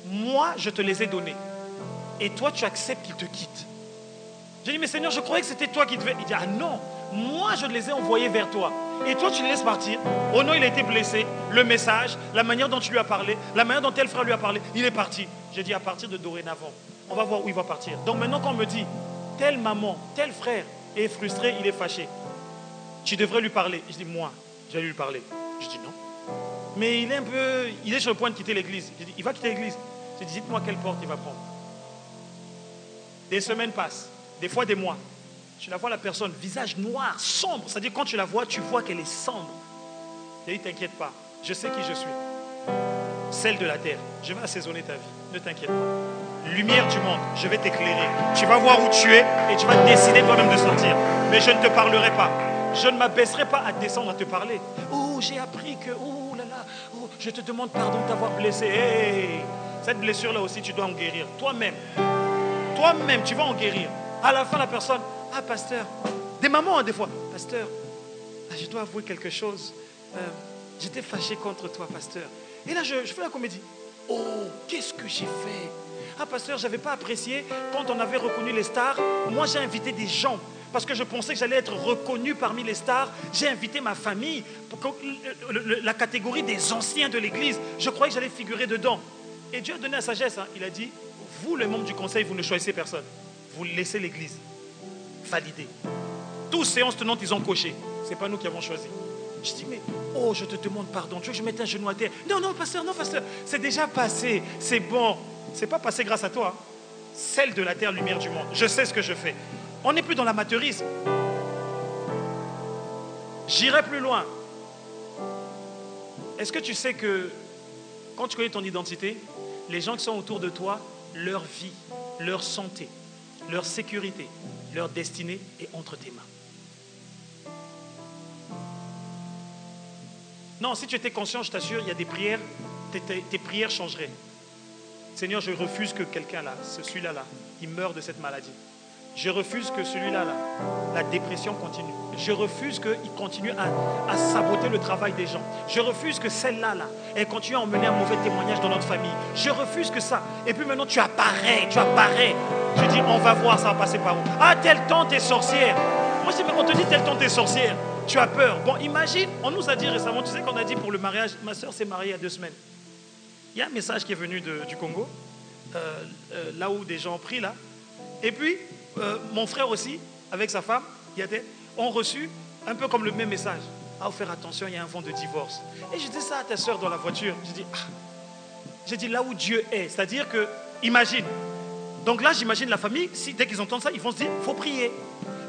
moi, je te les ai donnés. Et toi, tu acceptes qu'ils te quittent. J'ai dit, mais Seigneur, je croyais que c'était toi qui devais... Il dit, ah non, moi, je les ai envoyés vers toi. Et toi, tu les laisses partir. Oh non, il a été blessé. Le message, la manière dont tu lui as parlé, la manière dont tel frère lui a parlé, il est parti. J'ai dit, à partir de dorénavant, on va voir où il va partir. Donc maintenant, quand on me dit, telle maman, tel frère est frustré, il est fâché, tu devrais lui parler. Je dis, moi, je vais lui parler. Je dis, non. Mais il est sur le point de quitter l'église. Je dis, il va quitter l'église. Je dis, dites-moi quelle porte il va prendre. Des semaines passent, des fois des mois. Tu la vois, la personne, visage noir, sombre. C'est-à-dire, quand tu la vois, tu vois qu'elle est sombre. Je dis, t'inquiète pas, je sais qui je suis. Celle de la terre. Je vais assaisonner ta vie. Ne t'inquiète pas. Lumière du monde, je vais t'éclairer. Tu vas voir où tu es et tu vas décider toi-même de sortir. Mais je ne te parlerai pas. Je ne m'abaisserai pas à descendre à te parler. Oh, j'ai appris que... Oh là là. Oh, je te demande pardon de t'avoir blessé. Hey, cette blessure-là aussi, tu dois en guérir. Toi-même. Toi-même, tu vas en guérir. À la fin, la personne... Ah, pasteur. Des mamans, hein, des fois. Pasteur, je dois avouer quelque chose. J'étais fâché contre toi, pasteur. Et là, je fais la comédie. Oh, qu'est-ce que j'ai fait? Ah, pasteur, je n'avais pas apprécié quand on avait reconnu les stars. Moi, j'ai invité des gens parce que je pensais que j'allais être reconnu parmi les stars. J'ai invité ma famille pour la catégorie des anciens de l'église. Je croyais que j'allais figurer dedans. Et Dieu a donné la sagesse. Hein. Il a dit, vous, les membres du conseil, vous ne choisissez personne. Vous laissez l'église valider. Tous séances tenantes, ils ont coché. Ce n'est pas nous qui avons choisi. Je dis, mais oh, je te demande pardon. Tu veux que je mette un genou à terre? Non, non, pasteur, c'est déjà passé. C'est bon. C'est pas passé grâce à toi. Celle de la terre, lumière du monde. Je sais ce que je fais. On n'est plus dans l'amateurisme. J'irai plus loin. Est-ce que tu sais que quand tu connais ton identité, les gens qui sont autour de toi, leur vie, leur santé, leur sécurité, leur destinée est entre tes mains. Non, si tu étais conscient, je t'assure, il y a des prières, tes prières changeraient. Seigneur, je refuse que quelqu'un là, celui-là, il meure de cette maladie. Je refuse que celui-là, la dépression continue. Je refuse qu'il continue à saboter le travail des gens. Je refuse que celle-là, elle continue à emmener un mauvais témoignage dans notre famille. Je refuse que ça. Et puis maintenant, tu apparais. Je dis, on va voir, ça va passer par où? Ah, telle tante est sorcière. Moi, je dis, mais on te dit, telle tante est sorcière. Tu as peur. Bon, imagine, on nous a dit récemment, tu sais qu'on a dit pour le mariage, ma soeur s'est mariée il y a 2 semaines. Il y a un message qui est venu du Congo, là où des gens prient là. Et puis, mon frère aussi, avec sa femme, ont reçu un peu comme le même message. Ah, faut faire attention, il y a un vent de divorce. Et je dis ça à ta soeur dans la voiture. J'ai dit là où Dieu est. C'est-à-dire que, imagine. Donc là, j'imagine la famille, si dès qu'ils entendent ça, ils vont se dire, il faut prier.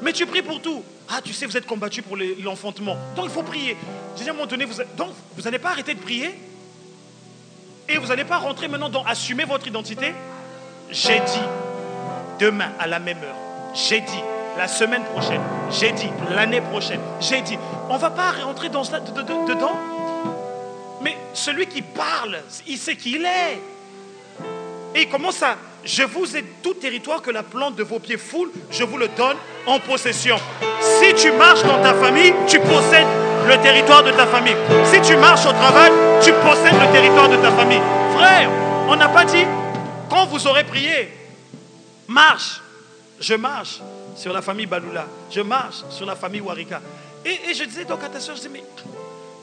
Mais tu pries pour tout. Ah, tu sais, vous êtes combattus pour l'enfantement. Donc il faut prier. J'ai dit à un moment donné, donc vous n'allez pas arrêter de prier? Et vous n'allez pas rentrer maintenant dans assumer votre identité? J'ai dit, demain à la même heure. J'ai dit, la semaine prochaine. J'ai dit, l'année prochaine. J'ai dit, on ne va pas rentrer dans ça, dedans. Mais celui qui parle, il sait qui il est. Et il commence à, je vous ai tout territoire que la plante de vos pieds foule, je vous le donne en possession. Si tu marches dans ta famille, tu possèdes le territoire de ta famille. Si tu marches au travail, tu possèdes le territoire de ta famille. Frère, on n'a pas dit, quand vous aurez prié, marche. Je marche sur la famille Baloula. Je marche sur la famille Warika. Et je disais donc à ta soeur, je disais, mais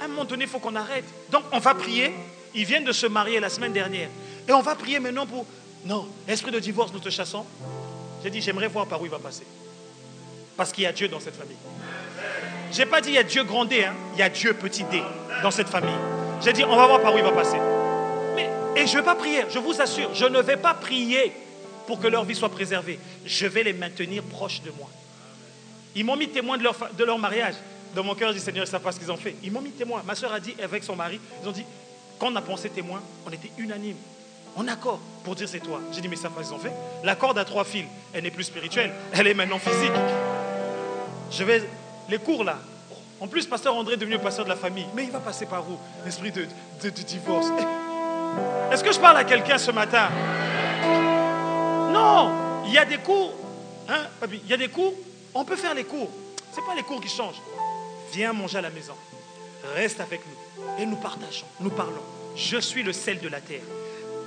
à un moment donné, il faut qu'on arrête. Donc on va prier. Ils viennent de se marier la semaine dernière. Et on va prier maintenant pour... Non, esprit de divorce, nous te chassons. J'ai dit, j'aimerais voir par où il va passer. Parce qu'il y a Dieu dans cette famille. Je n'ai pas dit il y a Dieu grand D, hein. Il y a Dieu petit D dans cette famille. J'ai dit, on va voir par où il va passer. Et je ne vais pas prier, je vous assure, je ne vais pas prier pour que leur vie soit préservée. Je vais les maintenir proches de moi. Ils m'ont mis témoin de leur mariage. Dans mon cœur, je dis, Seigneur, ils ne savent pas ce qu'ils ont fait. Ils m'ont mis témoin. Ma soeur a dit, avec son mari, ils ont dit, quand on a pensé témoin, on était unanime, en accord, pour dire c'est toi. J'ai dit, mais ça, ils ont fait. La corde à 3 fils, elle n'est plus spirituelle, elle est maintenant physique. Les cours là. En plus, pasteur André est devenu pasteur de la famille. Mais il va passer par où? L'esprit de divorce. Est-ce que je parle à quelqu'un ce matin? Non, il y a des cours. Hein, papi, il y a des cours. On peut faire les cours. Ce n'est pas les cours qui changent. Viens manger à la maison. Reste avec nous. Et nous partageons, nous parlons. Je suis le sel de la terre.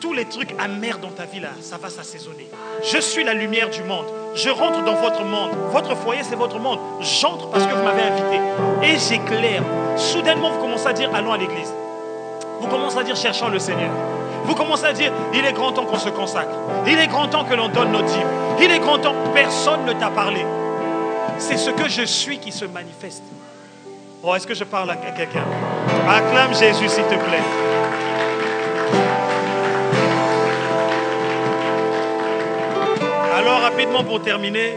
Tous les trucs amers dans ta vie là, ça va s'assaisonner. Je suis la lumière du monde. Je rentre dans votre monde. Votre foyer, c'est votre monde. J'entre parce que vous m'avez invité. Et j'éclaire. Soudainement, vous commencez à dire, allons à l'église. Vous commencez à dire, cherchons le Seigneur. Vous commencez à dire, il est grand temps qu'on se consacre. Il est grand temps que l'on donne nos dîmes. Il est grand temps, personne ne t'a parlé. C'est ce que je suis qui se manifeste. Oh, est-ce que je parle à quelqu'un? Acclame Jésus, s'il te plaît. Alors, rapidement pour terminer,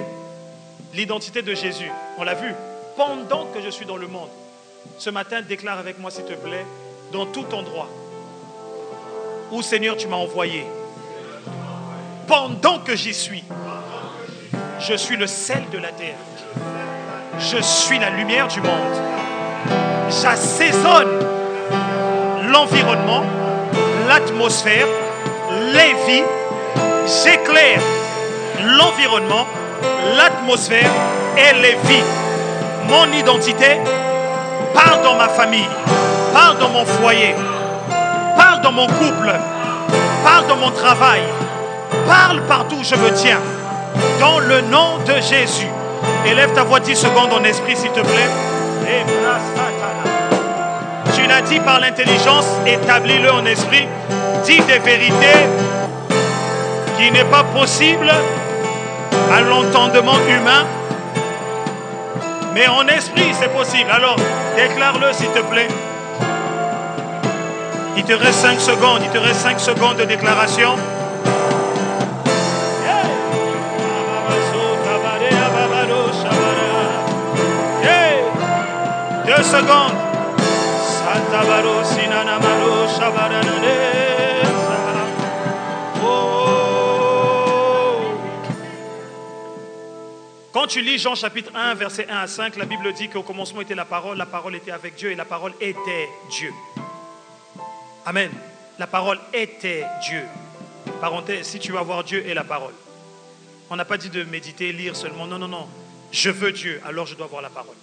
l'identité de Jésus. On l'a vu. Pendant que je suis dans le monde, ce matin, déclare avec moi, s'il te plaît, dans tout endroit où, Seigneur, tu m'as envoyé. Pendant que j'y suis, je suis le sel de la terre. Je suis la lumière du monde. J'assaisonne l'environnement, l'atmosphère, les vies. J'éclaire l'environnement, l'atmosphère et les vies. Mon identité parle dans ma famille, parle dans mon foyer, parle dans mon couple, parle dans mon travail, parle partout où je me tiens. Dans le nom de Jésus. Élève ta voix 10 secondes en esprit, s'il te plaît. Tu l'as dit par l'intelligence, établis-le en esprit. Dis des vérités qui n'est pas possible à l'entendement humain. Mais en esprit, c'est possible. Alors, déclare-le, s'il te plaît. Il te reste 5 secondes. Il te reste 5 secondes de déclaration. Hey, 2 secondes. Quand tu lis Jean chapitre 1, verset 1 à 5, la Bible dit qu'au commencement était la parole était avec Dieu et la parole était Dieu. Amen. La parole était Dieu. Parenthèse, si tu veux avoir Dieu et la parole. On n'a pas dit de méditer, lire seulement. Non, non, non. Je veux Dieu, alors je dois avoir la parole.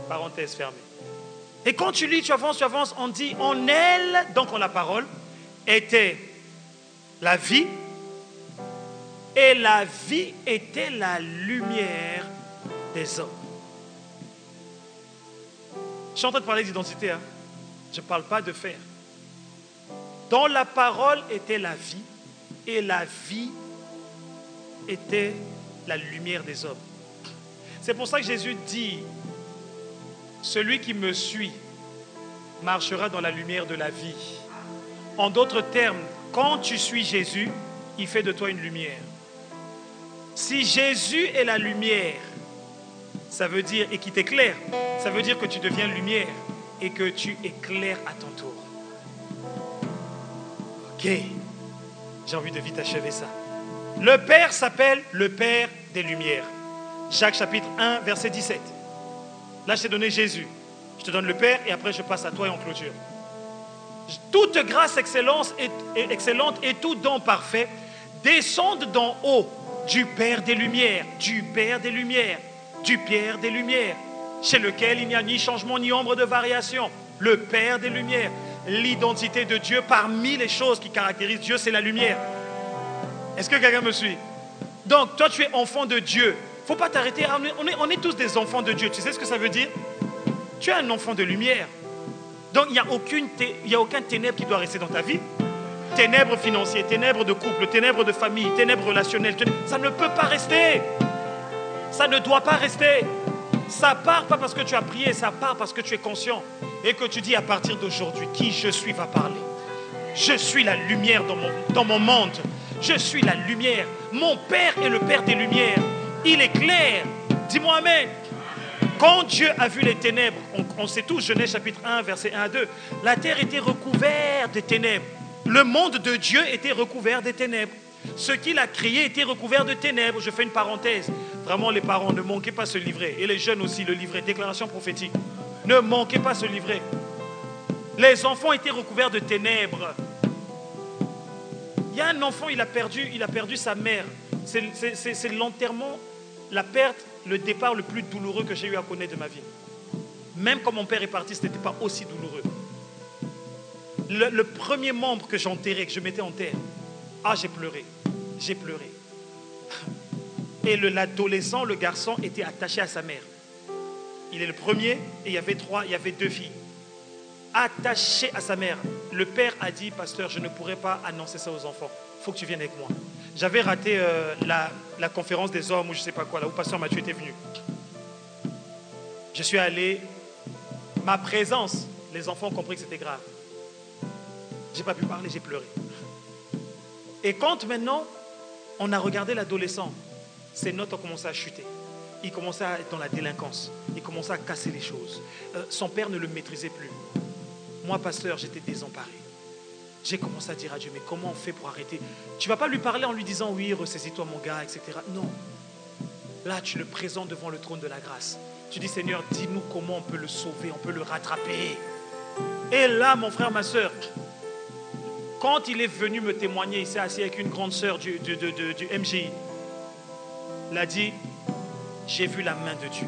Parenthèse fermée. Et quand tu lis, tu avances, on dit en elle, donc en la parole, était la vie. Et la vie était la lumière des hommes. Je suis en train de parler d'identité. Hein? Je ne parle pas de faire. Dans la parole était la vie. Et la vie était la lumière des hommes. C'est pour ça que Jésus dit, celui qui me suit marchera dans la lumière de la vie. En d'autres termes, quand tu suis Jésus, il fait de toi une lumière. Si Jésus est la lumière, ça veut dire, et qui t'éclaire, ça veut dire que tu deviens lumière et que tu éclaires à ton tour. Ok, j'ai envie de vite achever ça. Le Père s'appelle le Père des Lumières. Jacques chapitre 1, verset 17. Là, je t'ai donné Jésus. Je te donne le Père et après je passe à toi et on clôture. Toute grâce excellente et tout don parfait descendent d'en haut du Père des Lumières, du Père des Lumières, du Père des Lumières, chez lequel il n'y a ni changement ni ombre de variation. Le Père des Lumières, l'identité de Dieu, parmi les choses qui caractérisent Dieu, c'est la lumière. Est-ce que quelqu'un me suit? Donc, toi, tu es enfant de Dieu. Il ne faut pas t'arrêter. On est tous des enfants de Dieu. Tu sais ce que ça veut dire? Tu es un enfant de lumière. Donc, il n'y a aucun ténèbre qui doit rester dans ta vie. Ténèbres financières, ténèbres de couple, ténèbres de famille, ténèbres relationnelles. Ça ne peut pas rester. Ça ne doit pas rester. Ça part pas parce que tu as prié, ça part parce que tu es conscient. Et que tu dis à partir d'aujourd'hui, qui je suis va parler. Je suis la lumière dans mon monde. Je suis la lumière. Mon Père est le Père des Lumières. Il est clair. Dis-moi Amen. Quand Dieu a vu les ténèbres, on sait tous, Genèse chapitre 1, verset 1 à 2, la terre était recouverte de ténèbres. Le monde de Dieu était recouvert des ténèbres. Ce qu'il a créé était recouvert de ténèbres. Je fais une parenthèse. Vraiment, les parents, ne manquez pas ce livret. Et les jeunes aussi, le livret, déclaration prophétique. Ne manquez pas ce livret. Les enfants étaient recouverts de ténèbres. Il y a un enfant, il a perdu sa mère. C'est l'enterrement, la perte, le départ le plus douloureux que j'ai eu à connaître de ma vie. Même quand mon père est parti, ce n'était pas aussi douloureux. Le premier membre que j'enterrais, que je mettais en terre, j'ai pleuré. J'ai pleuré. Et l'adolescent, le garçon, était attaché à sa mère. Il est le premier et il y avait deux filles. Attaché à sa mère. Le père a dit, pasteur, je ne pourrais pas annoncer ça aux enfants. Il faut que tu viennes avec moi. J'avais raté la conférence des hommes ou je ne sais pas quoi, là où pasteur Mathieu était venu. Je suis allé. Ma présence, les enfants ont compris que c'était grave. Je n'ai pas pu parler, j'ai pleuré. Et quand maintenant, on a regardé l'adolescent, ses notes ont commencé à chuter. Il commençait à être dans la délinquance. Il commençait à casser les choses. Son père ne le maîtrisait plus. Moi, pasteur, j'étais désemparé. J'ai commencé à dire à Dieu, mais comment on fait pour arrêter? Tu ne vas pas lui parler en lui disant, oui, ressaisis-toi mon gars, etc. Non. Là, tu le présentes devant le trône de la grâce. Tu dis, Seigneur, dis-nous comment on peut le sauver, on peut le rattraper. Et là, mon frère, ma soeur, quand il est venu me témoigner, il s'est assis avec une grande sœur du MGI. Il a dit, j'ai vu la main de Dieu.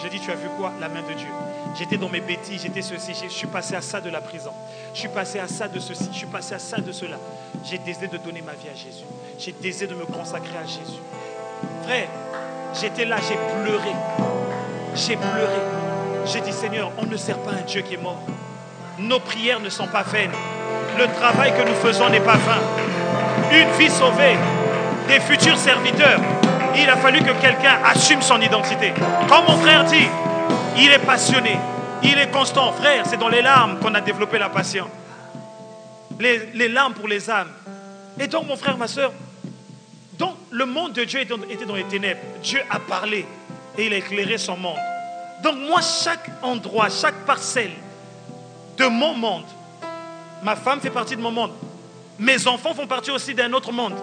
J'ai dit, tu as vu quoi? La main de Dieu. J'étais dans mes bêtises, j'étais ceci, je suis passé à ça de la prison. Je suis passé à ça de ceci, je suis passé à ça de cela. J'ai désiré de donner ma vie à Jésus. J'ai désiré de me consacrer à Jésus. Frère, j'étais là, j'ai pleuré. J'ai pleuré. J'ai dit, Seigneur, on ne sert pas un Dieu qui est mort. Nos prières ne sont pas vaines. Le travail que nous faisons n'est pas vain. Une vie sauvée, des futurs serviteurs. Il a fallu que quelqu'un assume son identité. Comme mon frère dit, il est passionné, il est constant. Frère, c'est dans les larmes qu'on a développé la passion. Les larmes pour les âmes. Et donc, mon frère, ma soeur, donc le monde de Dieu était dans les ténèbres. Dieu a parlé et il a éclairé son monde. Donc moi, chaque endroit, chaque parcelle de mon monde, ma femme fait partie de mon monde. Mes enfants font partie aussi d'un autre monde.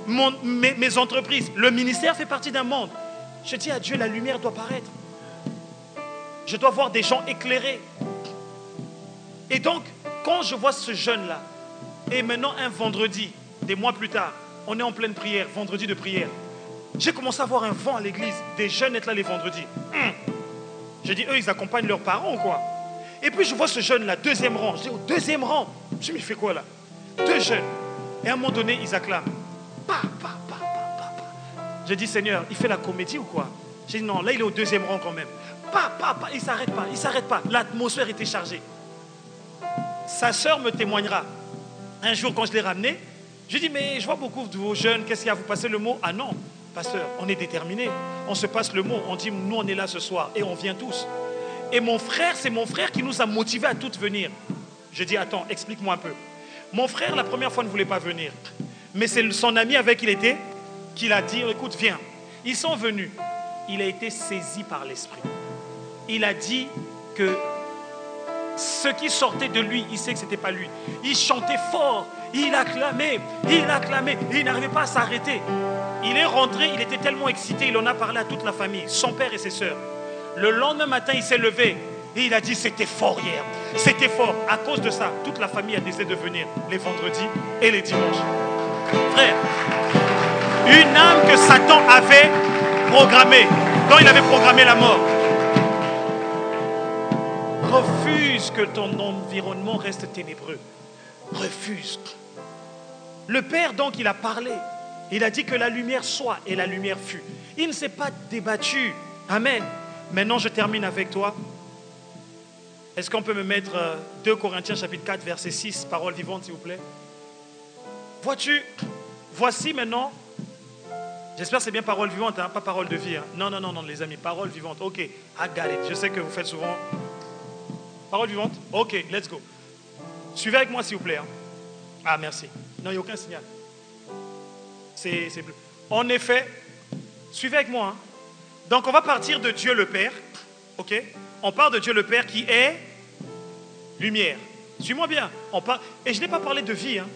Mes entreprises, le ministère fait partie d'un monde. Je dis à Dieu, la lumière doit paraître. Je dois voir des gens éclairés. Et donc, quand je vois ce jeune-là, et maintenant un vendredi, des mois plus tard, on est en pleine prière, vendredi de prière. J'ai commencé à voir un vent à l'église, des jeunes être là les vendredis. Je dis, eux, ils accompagnent leurs parents, quoi. Et puis je vois ce jeune-là, deuxième rang. Je dis, au deuxième rang. Je dis, mais il fait quoi là? Deux jeunes. Et à un moment donné, ils acclament. Je dis, Seigneur, il fait la comédie ou quoi? J'ai dit, non, là, il est au deuxième rang quand même. Il ne s'arrête pas. L'atmosphère était chargée. Sa sœur me témoignera. Un jour, quand je l'ai ramené, je dis, mais je vois beaucoup de vos jeunes, qu'est-ce qu'il y a? Vous passez le mot? Ah non, pasteur, on est déterminés. On se passe le mot. On dit, nous, on est là ce soir et on vient tous. Et mon frère, c'est mon frère qui nous a motivés à tous venir. Je dis, attends, explique-moi un peu. Mon frère, la première fois, ne voulait pas venir. Mais c'est son ami avec qui il était, qui l'a dit, écoute, viens. Ils sont venus. Il a été saisi par l'esprit. Il a dit que ce qui sortait de lui, il sait que ce n'était pas lui. Il chantait fort, il acclamait, il n'arrivait pas à s'arrêter. Il est rentré, il était tellement excité, il en a parlé à toute la famille, son père et ses sœurs. Le lendemain matin, il s'est levé et il a dit, c'était fort hier, c'était fort. À cause de ça, toute la famille a décidé de venir les vendredis et les dimanches. Frère, une âme que Satan avait programmée, dont il avait programmé la mort. Refuse que ton environnement reste ténébreux. Refuse. Le Père, donc, il a parlé. Il a dit que la lumière soit et la lumière fut. Il ne s'est pas débattu. Amen. Maintenant, je termine avec toi. Est-ce qu'on peut me mettre 2 Corinthiens chapitre 4, verset 6, parole vivante, s'il vous plaît? Vois-tu, voici maintenant, j'espère que c'est bien parole vivante, hein, pas parole de vie. Hein. Non, les amis, parole vivante. Ok, I got it. Je sais que vous faites souvent. Parole vivante? Ok, let's go. Suivez avec moi, s'il vous plaît. Hein. Ah, merci. Non, il n'y a aucun signal. C'est bleu. En effet, suivez avec moi. Hein. Donc on va partir de Dieu le Père. Ok? On part de Dieu le Père qui est lumière. Suis-moi bien. Et je n'ai pas parlé de vie. Hein.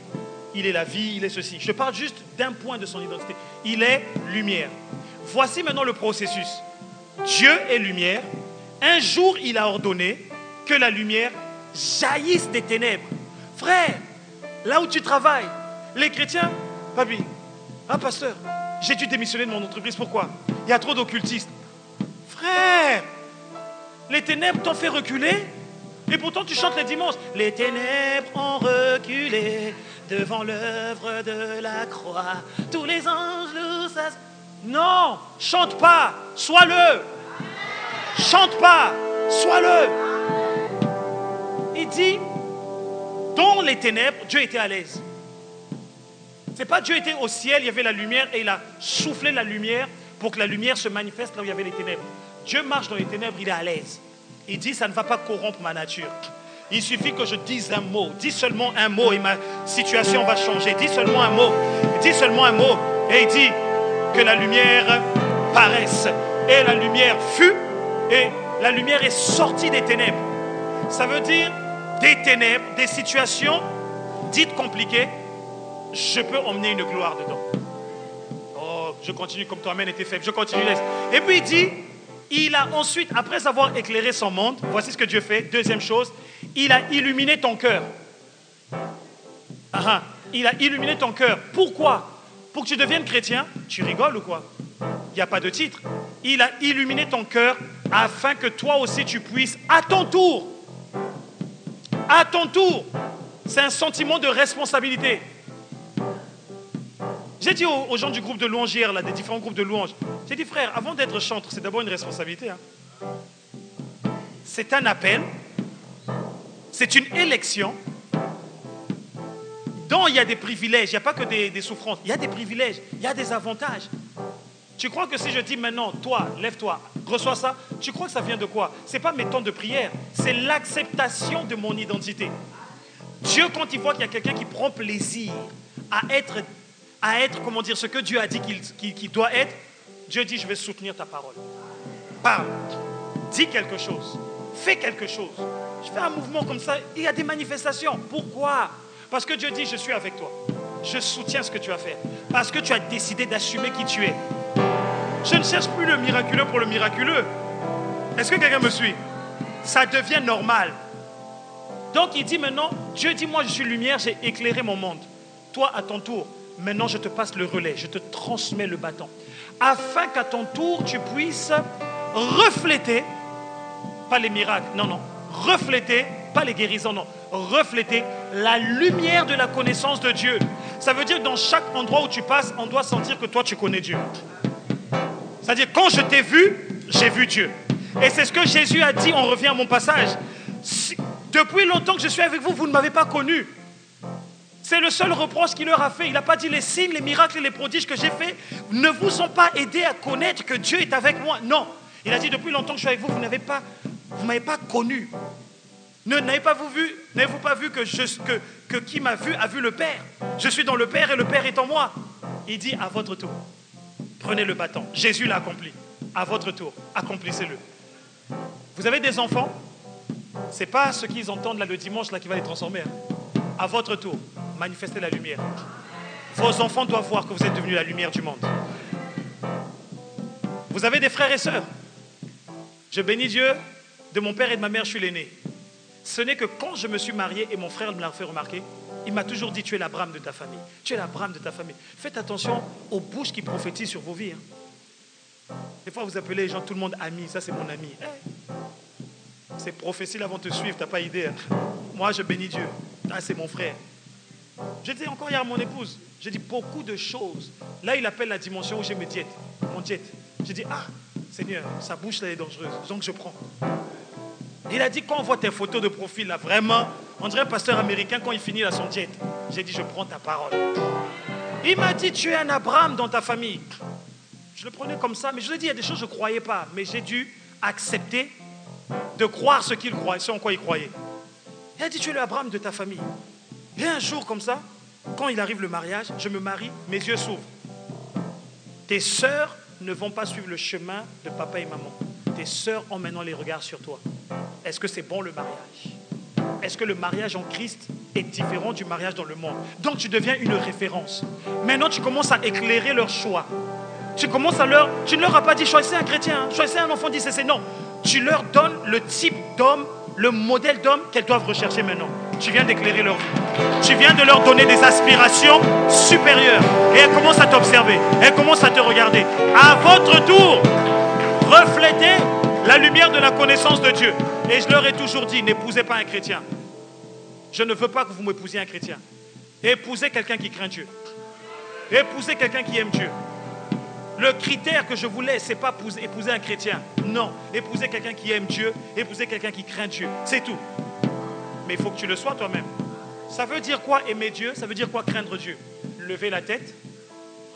Il est la vie, il est ceci. Je parle juste d'un point de son identité. Il est lumière. Voici maintenant le processus. Dieu est lumière. Un jour, il a ordonné que la lumière jaillisse des ténèbres. Frère, là où tu travailles, les chrétiens, papi, pasteur, j'ai dû démissionner de mon entreprise. Pourquoi? Il y a trop d'occultistes. Frère, les ténèbres t'ont fait reculer et pourtant tu chantes les dimanches. Les ténèbres ont reculé devant l'œuvre de la croix. Tous les anges louent ça. Non, chante pas, sois-le. Chante pas, sois-le. Il dit, dans les ténèbres, Dieu était à l'aise. C'est pas Dieu était au ciel, il y avait la lumière et il a soufflé la lumière pour que la lumière se manifeste là où il y avait les ténèbres. Dieu marche dans les ténèbres, il est à l'aise. Il dit, ça ne va pas corrompre ma nature. Il suffit que je dise un mot. Dis seulement un mot et ma situation va changer. Dis seulement un mot. Dis seulement un mot. Et il dit que la lumière paraisse. Et la lumière fut. Et la lumière est sortie des ténèbres. Ça veut dire des ténèbres, des situations dites compliquées. Je peux emmener une gloire dedans. Oh, je continue comme toi-même était faible. Je continue. Et puis il dit, il a ensuite, après avoir éclairé son monde, voici ce que Dieu fait. Deuxième chose, il a illuminé ton cœur. Il a illuminé ton cœur. Pourquoi? Pour que tu deviennes chrétien. Tu rigoles ou quoi? Il n'y a pas de titre. Il a illuminé ton cœur afin que toi aussi tu puisses, à ton tour, c'est un sentiment de responsabilité. J'ai dit aux gens du groupe de louanges hier, là, des différents groupes de louanges, j'ai dit, frère, avant d'être chanteur, c'est d'abord une responsabilité. Hein. C'est un appel, c'est une élection, dont il y a des privilèges, il n'y a pas que des souffrances, il y a des privilèges, il y a des avantages. Tu crois que si je dis maintenant, toi, lève-toi, reçois ça, tu crois que ça vient de quoi? Ce n'est pas mes temps de prière, c'est l'acceptation de mon identité. Dieu, quand il voit qu'il y a quelqu'un qui prend plaisir à être, comment dire, ce que Dieu a dit qu'il doit être, Dieu dit, je vais soutenir ta parole. Parle, dis quelque chose, fais quelque chose. Je fais un mouvement comme ça, il y a des manifestations. Pourquoi? Parce que Dieu dit, je suis avec toi. Je soutiens ce que tu vas faire. Parce que tu as décidé d'assumer qui tu es. Je ne cherche plus le miraculeux pour le miraculeux. Est-ce que quelqu'un me suit? Ça devient normal. Donc il dit maintenant, Dieu dit, moi je suis lumière, j'ai éclairé mon monde. Toi à ton tour, maintenant je te passe le relais, je te transmets le bâton. Afin qu'à ton tour tu puisses refléter, pas les miracles, non, refléter, pas les guérisons, non, refléter la lumière de la connaissance de Dieu. Ça veut dire que dans chaque endroit où tu passes, on doit sentir que toi tu connais Dieu. C'est-à-dire, quand je t'ai vu, j'ai vu Dieu. Et c'est ce que Jésus a dit, on revient à mon passage. Depuis longtemps que je suis avec vous, vous ne m'avez pas connu. C'est le seul reproche qu'il leur a fait. Il n'a pas dit les signes, les miracles et les prodiges que j'ai faits ne vous ont pas aidé à connaître que Dieu est avec moi. Non. Il a dit, depuis longtemps que je suis avec vous, vous ne m'avez pas connu. N'avez-vous pas vu que qui m'a vu a vu le Père? Je suis dans le Père et le Père est en moi. Il dit, à votre tour, prenez le bâton. Jésus l'a accompli. À votre tour, accomplissez-le. Vous avez des enfants? Ce n'est pas ce qu'ils entendent là le dimanche là qui va les transformer. Hein. À votre tour, manifestez la lumière. Vos enfants doivent voir que vous êtes devenus la lumière du monde. Vous avez des frères et sœurs? Je bénis Dieu, de mon père et de ma mère, je suis l'aîné. Ce n'est que quand je me suis marié, et mon frère me l'a fait remarquer, il m'a toujours dit, tu es l'Abraham de ta famille. Tu es l'Abraham de ta famille. Faites attention aux bouches qui prophétisent sur vos vies. Hein. Des fois, vous appelez les gens, tout le monde ami. Ça, c'est mon ami. Ces prophéties là vont te suivre, tu n'as pas idée. Hein. Moi, je bénis Dieu. Ah, c'est mon frère. Je disais encore hier à mon épouse, j'ai dit beaucoup de choses. Là, il appelle la dimension où j'ai mes diètes, mon diète. J'ai dit, Seigneur, sa bouche là est dangereuse, donc je prends. Il a dit, quand on voit tes photos de profil là, vraiment, on dirait un pasteur américain quand il finit là son diète. J'ai dit, je prends ta parole. Il m'a dit, tu es un Abraham dans ta famille. Je le prenais comme ça, mais je lui ai dit, il y a des choses que je ne croyais pas, mais j'ai dû accepter de croire ce qu'il croyait, ce en quoi il croyait. Il a dit, tu es l'Abraham de ta famille. Et un jour comme ça, quand il arrive le mariage, je me marie, mes yeux s'ouvrent. Tes sœurs ne vont pas suivre le chemin de papa et maman. Tes sœurs ont maintenant les regards sur toi. Est-ce que c'est bon le mariage? Est-ce que le mariage en Christ est différent du mariage dans le monde? Donc tu deviens une référence. Maintenant tu commences à éclairer leur choix. Tu ne leur as pas dit choisissez un chrétien, choisissez un enfant d'ICC. Non, tu leur donnes le type d'homme, le modèle d'homme qu'elles doivent rechercher maintenant. Tu viens d'éclairer leur vie. Tu viens de leur donner des aspirations supérieures. Et elles commencent à t'observer. Elles commencent à te regarder. À votre tour, reflétez la lumière de la connaissance de Dieu. Et je leur ai toujours dit, n'épousez pas un chrétien. Je ne veux pas que vous m'épousiez un chrétien. Épousez quelqu'un qui craint Dieu. Épousez quelqu'un qui aime Dieu. Le critère que je voulais, ce n'est pas épouser un chrétien. Non, épousez quelqu'un qui aime Dieu, épousez quelqu'un qui craint Dieu. C'est tout. Mais il faut que tu le sois toi-même. Ça veut dire quoi aimer Dieu? Ça veut dire quoi craindre Dieu? Levez la tête,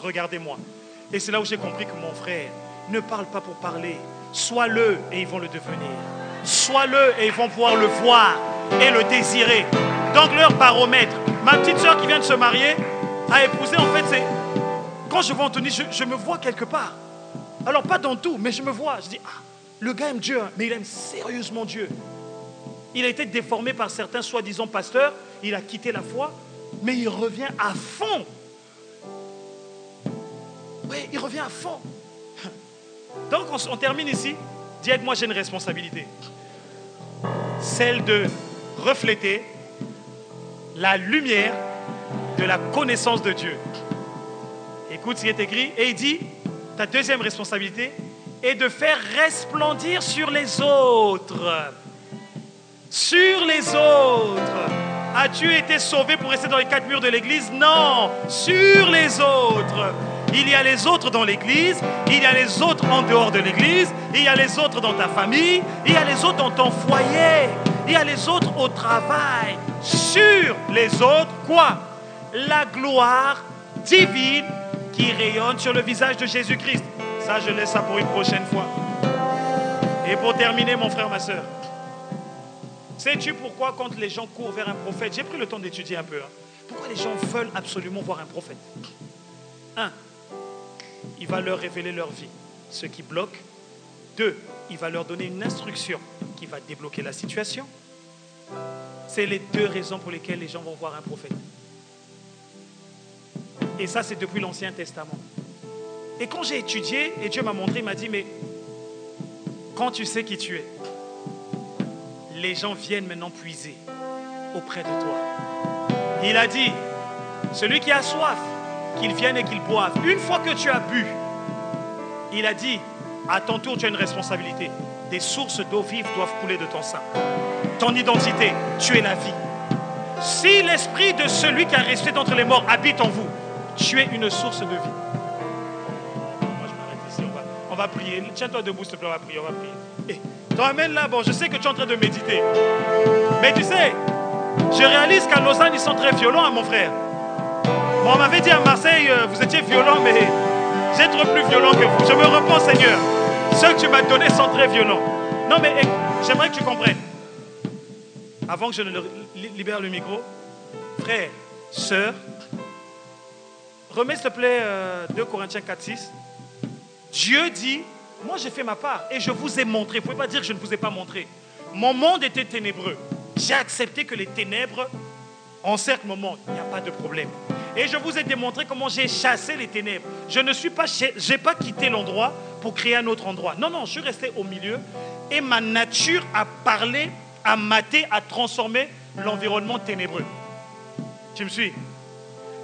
regardez-moi. Et c'est là où j'ai compris que mon frère, ne parle pas pour parler. Sois-le et ils vont le devenir. Sois-le et ils vont pouvoir le voir et le désirer. Donc leur baromètre. Ma petite soeur qui vient de se marier a épousé, en fait, c'est... Quand je vois Anthony, je me vois quelque part. Alors pas dans tout, mais je me vois. Je dis, ah, le gars aime Dieu, hein, mais il aime sérieusement Dieu. Il a été déformé par certains soi-disant pasteurs. Il a quitté la foi, mais il revient à fond. Oui, il revient à fond. Donc on termine ici. Dis avec moi, j'ai une responsabilité. Celle de refléter la lumière de la connaissance de Dieu. Écoute ce qui est écrit. Et il dit, ta deuxième responsabilité est de faire resplendir sur les autres. Sur les autres. As-tu été sauvé pour rester dans les quatre murs de l'église? Non, sur les autres. Il y a les autres dans l'église, il y a les autres en dehors de l'église, il y a les autres dans ta famille, il y a les autres dans ton foyer, il y a les autres au travail. Sur les autres, quoi? La gloire divine qui rayonne sur le visage de Jésus-Christ. Ça, je laisse ça pour une prochaine fois. Et pour terminer, mon frère, ma soeur, sais-tu pourquoi quand les gens courent vers un prophète, j'ai pris le temps d'étudier un peu, hein, pourquoi les gens veulent absolument voir un prophète? 1, il va leur révéler leur vie, ce qui bloque. 2, il va leur donner une instruction qui va débloquer la situation. C'est les 2 raisons pour lesquelles les gens vont voir un prophète. Et ça, c'est depuis l'Ancien Testament. Et quand j'ai étudié, et Dieu m'a montré, il m'a dit, mais quand tu sais qui tu es, les gens viennent maintenant puiser auprès de toi. Il a dit, celui qui a soif, qu'il vienne et qu'il boive. Une fois que tu as bu, il a dit, à ton tour, tu as une responsabilité. Des sources d'eau vive doivent couler de ton sein. Ton identité, tu es la vie. Si l'esprit de celui qui a resté d'entre les morts habite en vous, tu es une source de vie. Moi, je m'arrête ici, on va prier. Tiens-toi debout, s'il te plaît, on va prier. Et toi-même là, bon, je sais que tu es en train de méditer. Mais tu sais, je réalise qu'à Lausanne, ils sont très violents, hein, mon frère. Bon, on m'avait dit à Marseille, vous étiez violent, mais j'ai trop plus violent que vous. Je me repens, Seigneur. Ceux que tu m'as donnés sont très violents. Non, mais j'aimerais que tu comprennes. Avant que je ne libère le micro, frère, sœur, remets s'il te plaît 2 Corinthiens 4:6. Dieu dit, moi j'ai fait ma part et je vous ai montré. Vous ne pouvez pas dire que je ne vous ai pas montré. Mon monde était ténébreux. J'ai accepté que les ténèbres encerclent mon monde. Il n'y a pas de problème. Et je vous ai démontré comment j'ai chassé les ténèbres. Je n'ai pas quitté l'endroit pour créer un autre endroit. Non, je suis resté au milieu et ma nature a parlé, a maté, a transformé l'environnement ténébreux. Tu me suis?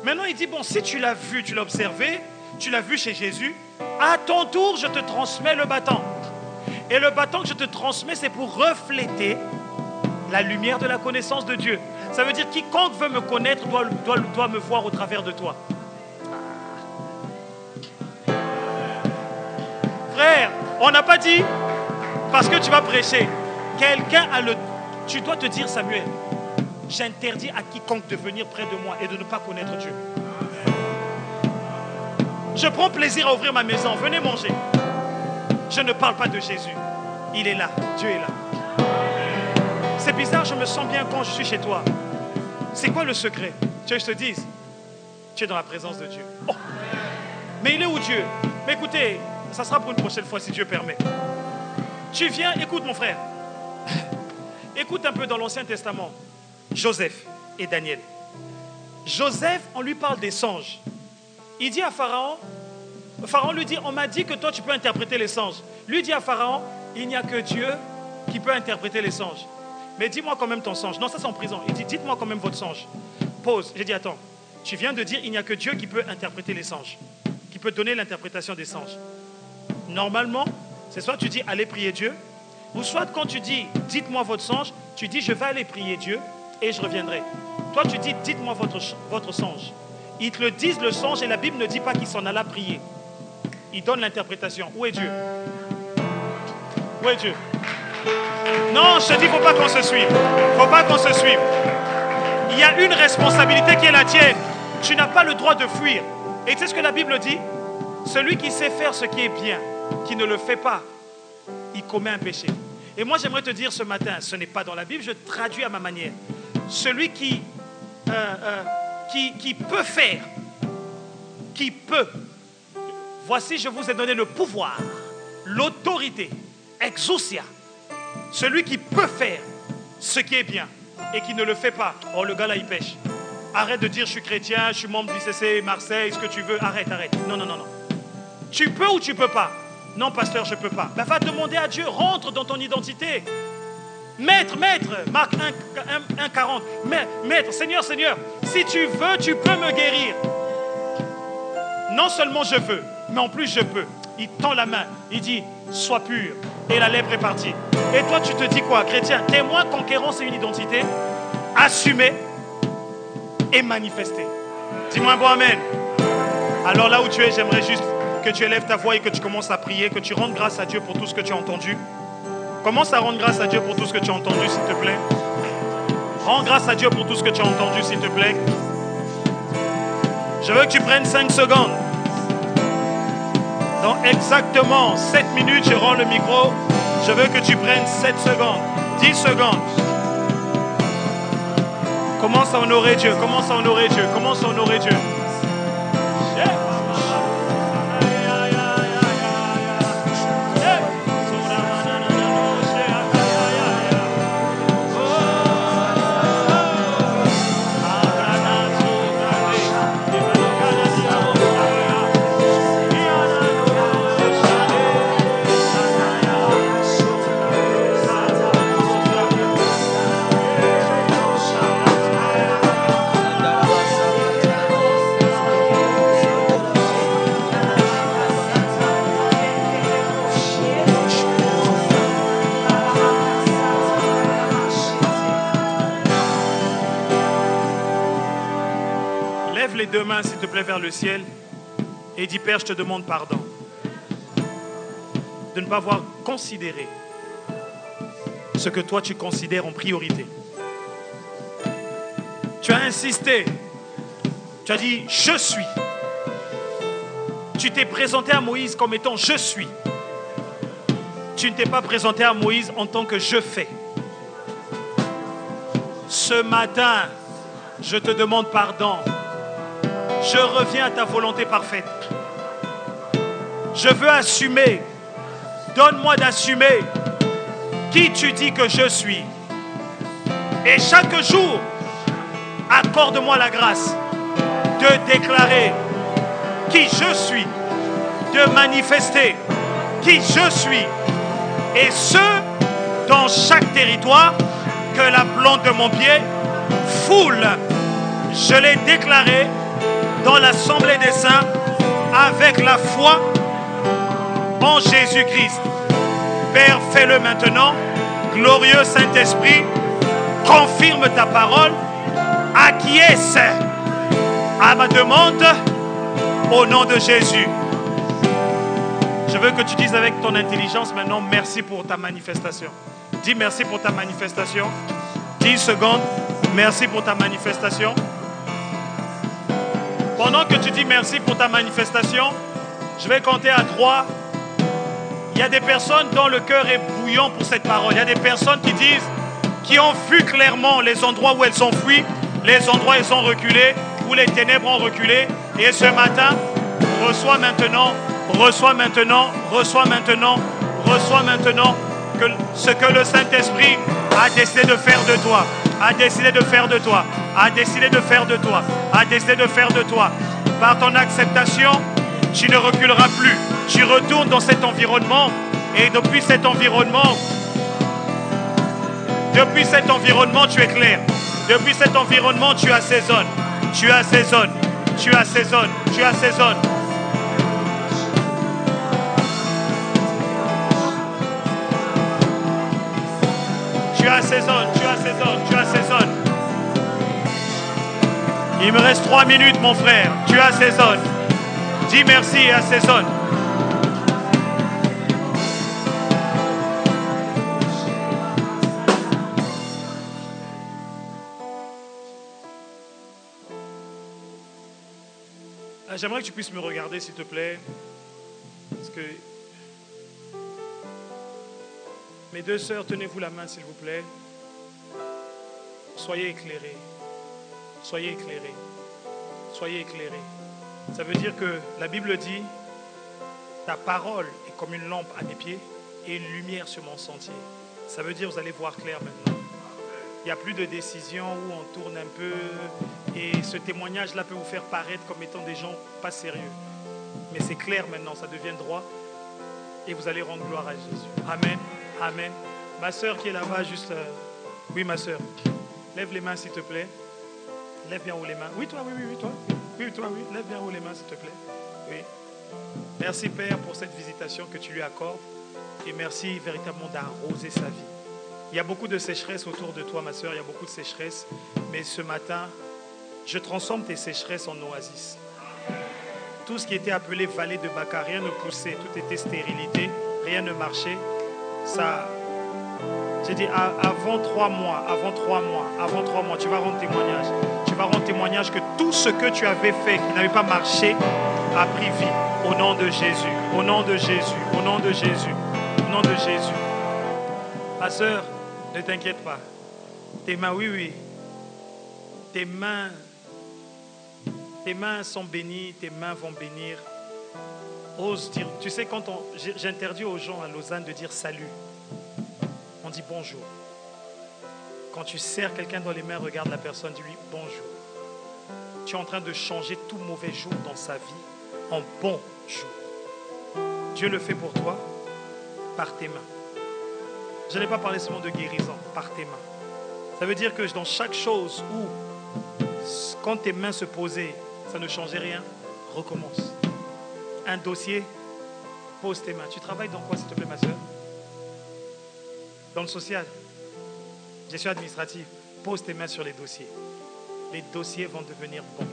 Maintenant, il dit, bon, si tu l'as vu, tu l'as observé, tu l'as vu chez Jésus, à ton tour, je te transmets le bâton. Et le bâton que je te transmets, c'est pour refléter la lumière de la connaissance de Dieu. Ça veut dire quiconque veut me connaître doit me voir au travers de toi. Frère, on n'a pas dit parce que tu vas prêcher. Tu dois te dire, Samuel, j'interdis à quiconque de venir près de moi et de ne pas connaître Dieu. Je prends plaisir à ouvrir ma maison. Venez manger. Je ne parle pas de Jésus. Il est là. Dieu est là. C'est bizarre, je me sens bien quand je suis chez toi. C'est quoi le secret? Tu veux que je te dise? Tu es dans la présence de Dieu. Oh. Mais il est où Dieu? Mais écoutez, Ça sera pour une prochaine fois si Dieu permet. Tu viens, écoute mon frère. Écoute un peu dans l'Ancien Testament. Joseph et Daniel. Joseph, on lui parle des songes. Il dit à Pharaon, Pharaon lui dit, on m'a dit que toi tu peux interpréter les songes. Lui dit à Pharaon, il n'y a que Dieu qui peut interpréter les songes. Mais dis-moi quand même ton songe. Non, ça c'est en prison. Il dit, dites-moi quand même votre songe. Pause. J'ai dit, attends, tu viens de dire, il n'y a que Dieu qui peut interpréter les songes, qui peut donner l'interprétation des songes. Normalement, c'est soit tu dis, allez prier Dieu, ou soit quand tu dis, dites-moi votre songe, tu dis, je vais aller prier Dieu et je reviendrai. Toi, tu dis, dites-moi votre songe. Ils te le disent, le songe, et la Bible ne dit pas qu'il s'en alla prier. Il donne l'interprétation. Où est Dieu? Où est Dieu? Non, je te dis, il ne faut pas qu'on se suive. Il ne faut pas qu'on se suive. Il y a une responsabilité qui est la tienne. Tu n'as pas le droit de fuir. Et tu sais ce que la Bible dit? Celui qui sait faire ce qui est bien, qui ne le fait pas, il commet un péché. Et moi, j'aimerais te dire ce matin, ce n'est pas dans la Bible, je traduis à ma manière. Celui qui peut faire, qui peut. Voici, je vous ai donné le pouvoir, l'autorité, exousia. Celui qui peut faire ce qui est bien et qui ne le fait pas. Oh, le gars là, il pêche. Arrête de dire, je suis chrétien, je suis membre du CC Marseille, ce que tu veux. Arrête, arrête. Non, non, non, non. Tu peux ou tu peux pas? Non, pasteur, je ne peux pas. Ben, va demander à Dieu, rentre dans ton identité. Maître, Marc 1,40. Maître, Seigneur, si tu veux, tu peux me guérir. Non seulement je veux, mais en plus je peux. Il tend la main, il dit, sois pur. Et la lèpre est partie. Et toi, tu te dis quoi, chrétien? Témoin conquérant, c'est une identité assumée et manifestée. Dis-moi un bon amen. Alors là où tu es, j'aimerais juste que tu élèves ta voix et que tu commences à prier, que tu rendes grâce à Dieu pour tout ce que tu as entendu. Commence à rendre grâce à Dieu pour tout ce que tu as entendu, s'il te plaît. Rends grâce à Dieu pour tout ce que tu as entendu, s'il te plaît. Je veux que tu prennes 5 secondes. Dans exactement 7 minutes, je rends le micro. Je veux que tu prennes 7 secondes, 10 secondes. Commence à honorer Dieu, commence à honorer Dieu, commence à honorer Dieu. Deux mains, s'il te plaît, vers le ciel et dis, Père, je te demande pardon de ne pas avoir considéré ce que toi tu considères en priorité. Tu as insisté, tu as dit je suis. Tu t'es présenté à Moïse comme étant je suis. Tu ne t'es pas présenté à Moïse en tant que je fais. Ce matin, je te demande pardon. Je reviens à ta volonté parfaite. Je veux assumer. Donne-moi d'assumer qui tu dis que je suis. Et chaque jour, accorde-moi la grâce de déclarer qui je suis, de manifester qui je suis. Et ce, dans chaque territoire que la plante de mon pied foule. Je l'ai déclaré dans l'assemblée des saints avec la foi en Jésus-Christ. Père, fais-le maintenant. Glorieux Saint-Esprit, confirme ta parole. Acquiesce à ma demande au nom de Jésus. Je veux que tu dises avec ton intelligence maintenant, merci pour ta manifestation. Dis merci pour ta manifestation. 10 secondes, merci pour ta manifestation. Pendant que tu dis merci pour ta manifestation, je vais compter à 3. Il y a des personnes dont le cœur est bouillant pour cette parole. Il y a des personnes qui disent, qui ont vu clairement les endroits où elles ont fui, les endroits où elles ont reculé, où les ténèbres ont reculé. Et ce matin, reçois maintenant Reçois maintenant que ce que le Saint-Esprit a décidé de faire de toi, a décidé de faire de toi, a décidé de faire de toi, a décidé de faire de toi. Par ton acceptation, tu ne reculeras plus. Tu retournes dans cet environnement et depuis cet environnement, tu éclaires. Depuis cet environnement, tu assaisonnes. Tu assaisonnes. Tu assaisonnes. Tu assaisonnes. Tu assaisonnes. Tu assaisonnes. Tu assaisonnes. Il me reste 3 minutes, mon frère. Tu assaisonnes. Dis merci et assaisonne. J'aimerais que tu puisses me regarder, s'il te plaît. Parce que mes deux sœurs, tenez-vous la main, s'il vous plaît. Soyez éclairés. Soyez éclairés. Soyez éclairés. Ça veut dire que la Bible dit, ta parole est comme une lampe à mes pieds et une lumière sur mon sentier. Ça veut dire que vous allez voir clair maintenant. Il n'y a plus de décision où on tourne un peu et ce témoignage-là peut vous faire paraître comme étant des gens pas sérieux. Mais c'est clair maintenant, ça devient droit et vous allez rendre gloire à Jésus. Amen. Amen. Ma soeur qui est là-bas, juste... Oui, ma soeur. Lève les mains, s'il te plaît. Lève bien haut les mains. Oui, toi, oui, toi. Oui, toi, oui. Lève bien haut les mains, s'il te plaît. Oui. Merci, Père, pour cette visitation que tu lui accordes. Et merci véritablement d'arroser sa vie. Il y a beaucoup de sécheresse autour de toi, ma soeur. Il y a beaucoup de sécheresse. Mais ce matin, je transforme tes sécheresses en oasis. Tout ce qui était appelé vallée de Baca, rien ne poussait. Tout était stérilité. Rien ne marchait. Ça... J'ai dit, avant 3 mois, tu vas rendre témoignage. Tu vas rendre témoignage que tout ce que tu avais fait, qui n'avait pas marché, a pris vie. Au nom de Jésus, au nom de Jésus, au nom de Jésus, au nom de Jésus. Ma soeur, ne t'inquiète pas. Tes mains, oui. Tes mains sont bénies, tes mains vont bénir. Ose dire, tu sais, quand j'interdis aux gens à Lausanne de dire salut. On dit bonjour. Quand tu serres quelqu'un dans les mains, regarde la personne, dis-lui bonjour. Tu es en train de changer tout mauvais jour dans sa vie en bon jour. Dieu le fait pour toi par tes mains. Je n'ai pas parlé seulement de guérison, par tes mains. Ça veut dire que dans chaque chose où, quand tes mains se posaient, ça ne changeait rien, recommence. Un dossier, pose tes mains. Tu travailles dans quoi, s'il te plaît, ma soeur? Dans le social, gestion administrative, pose tes mains sur les dossiers. Les dossiers vont devenir bons.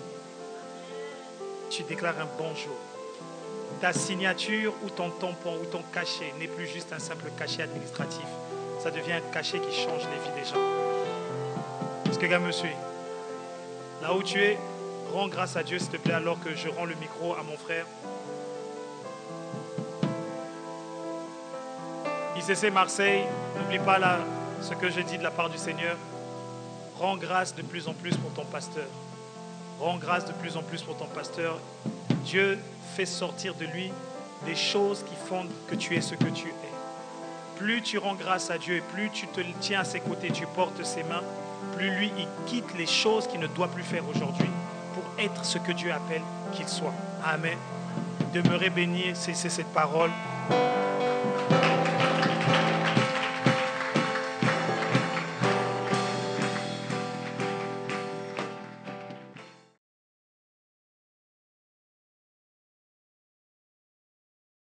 Tu déclares un bon jour. Ta signature ou ton tampon ou ton cachet n'est plus juste un simple cachet administratif. Ça devient un cachet qui change les vies des gens. Est-ce que quelqu'un me suit? Là où tu es, rends grâce à Dieu, s'il te plaît, alors que je rends le micro à mon frère. ICC Marseille, n'oublie pas là ce que je dis de la part du Seigneur. Rends grâce de plus en plus pour ton pasteur. Rends grâce de plus en plus pour ton pasteur. Dieu fait sortir de lui des choses qui font que tu es ce que tu es. Plus tu rends grâce à Dieu et plus tu te tiens à ses côtés, tu portes ses mains, plus lui, il quitte les choses qu'il ne doit plus faire aujourd'hui pour être ce que Dieu appelle qu'il soit. Amen. Demeurez bénis, c'est cette parole.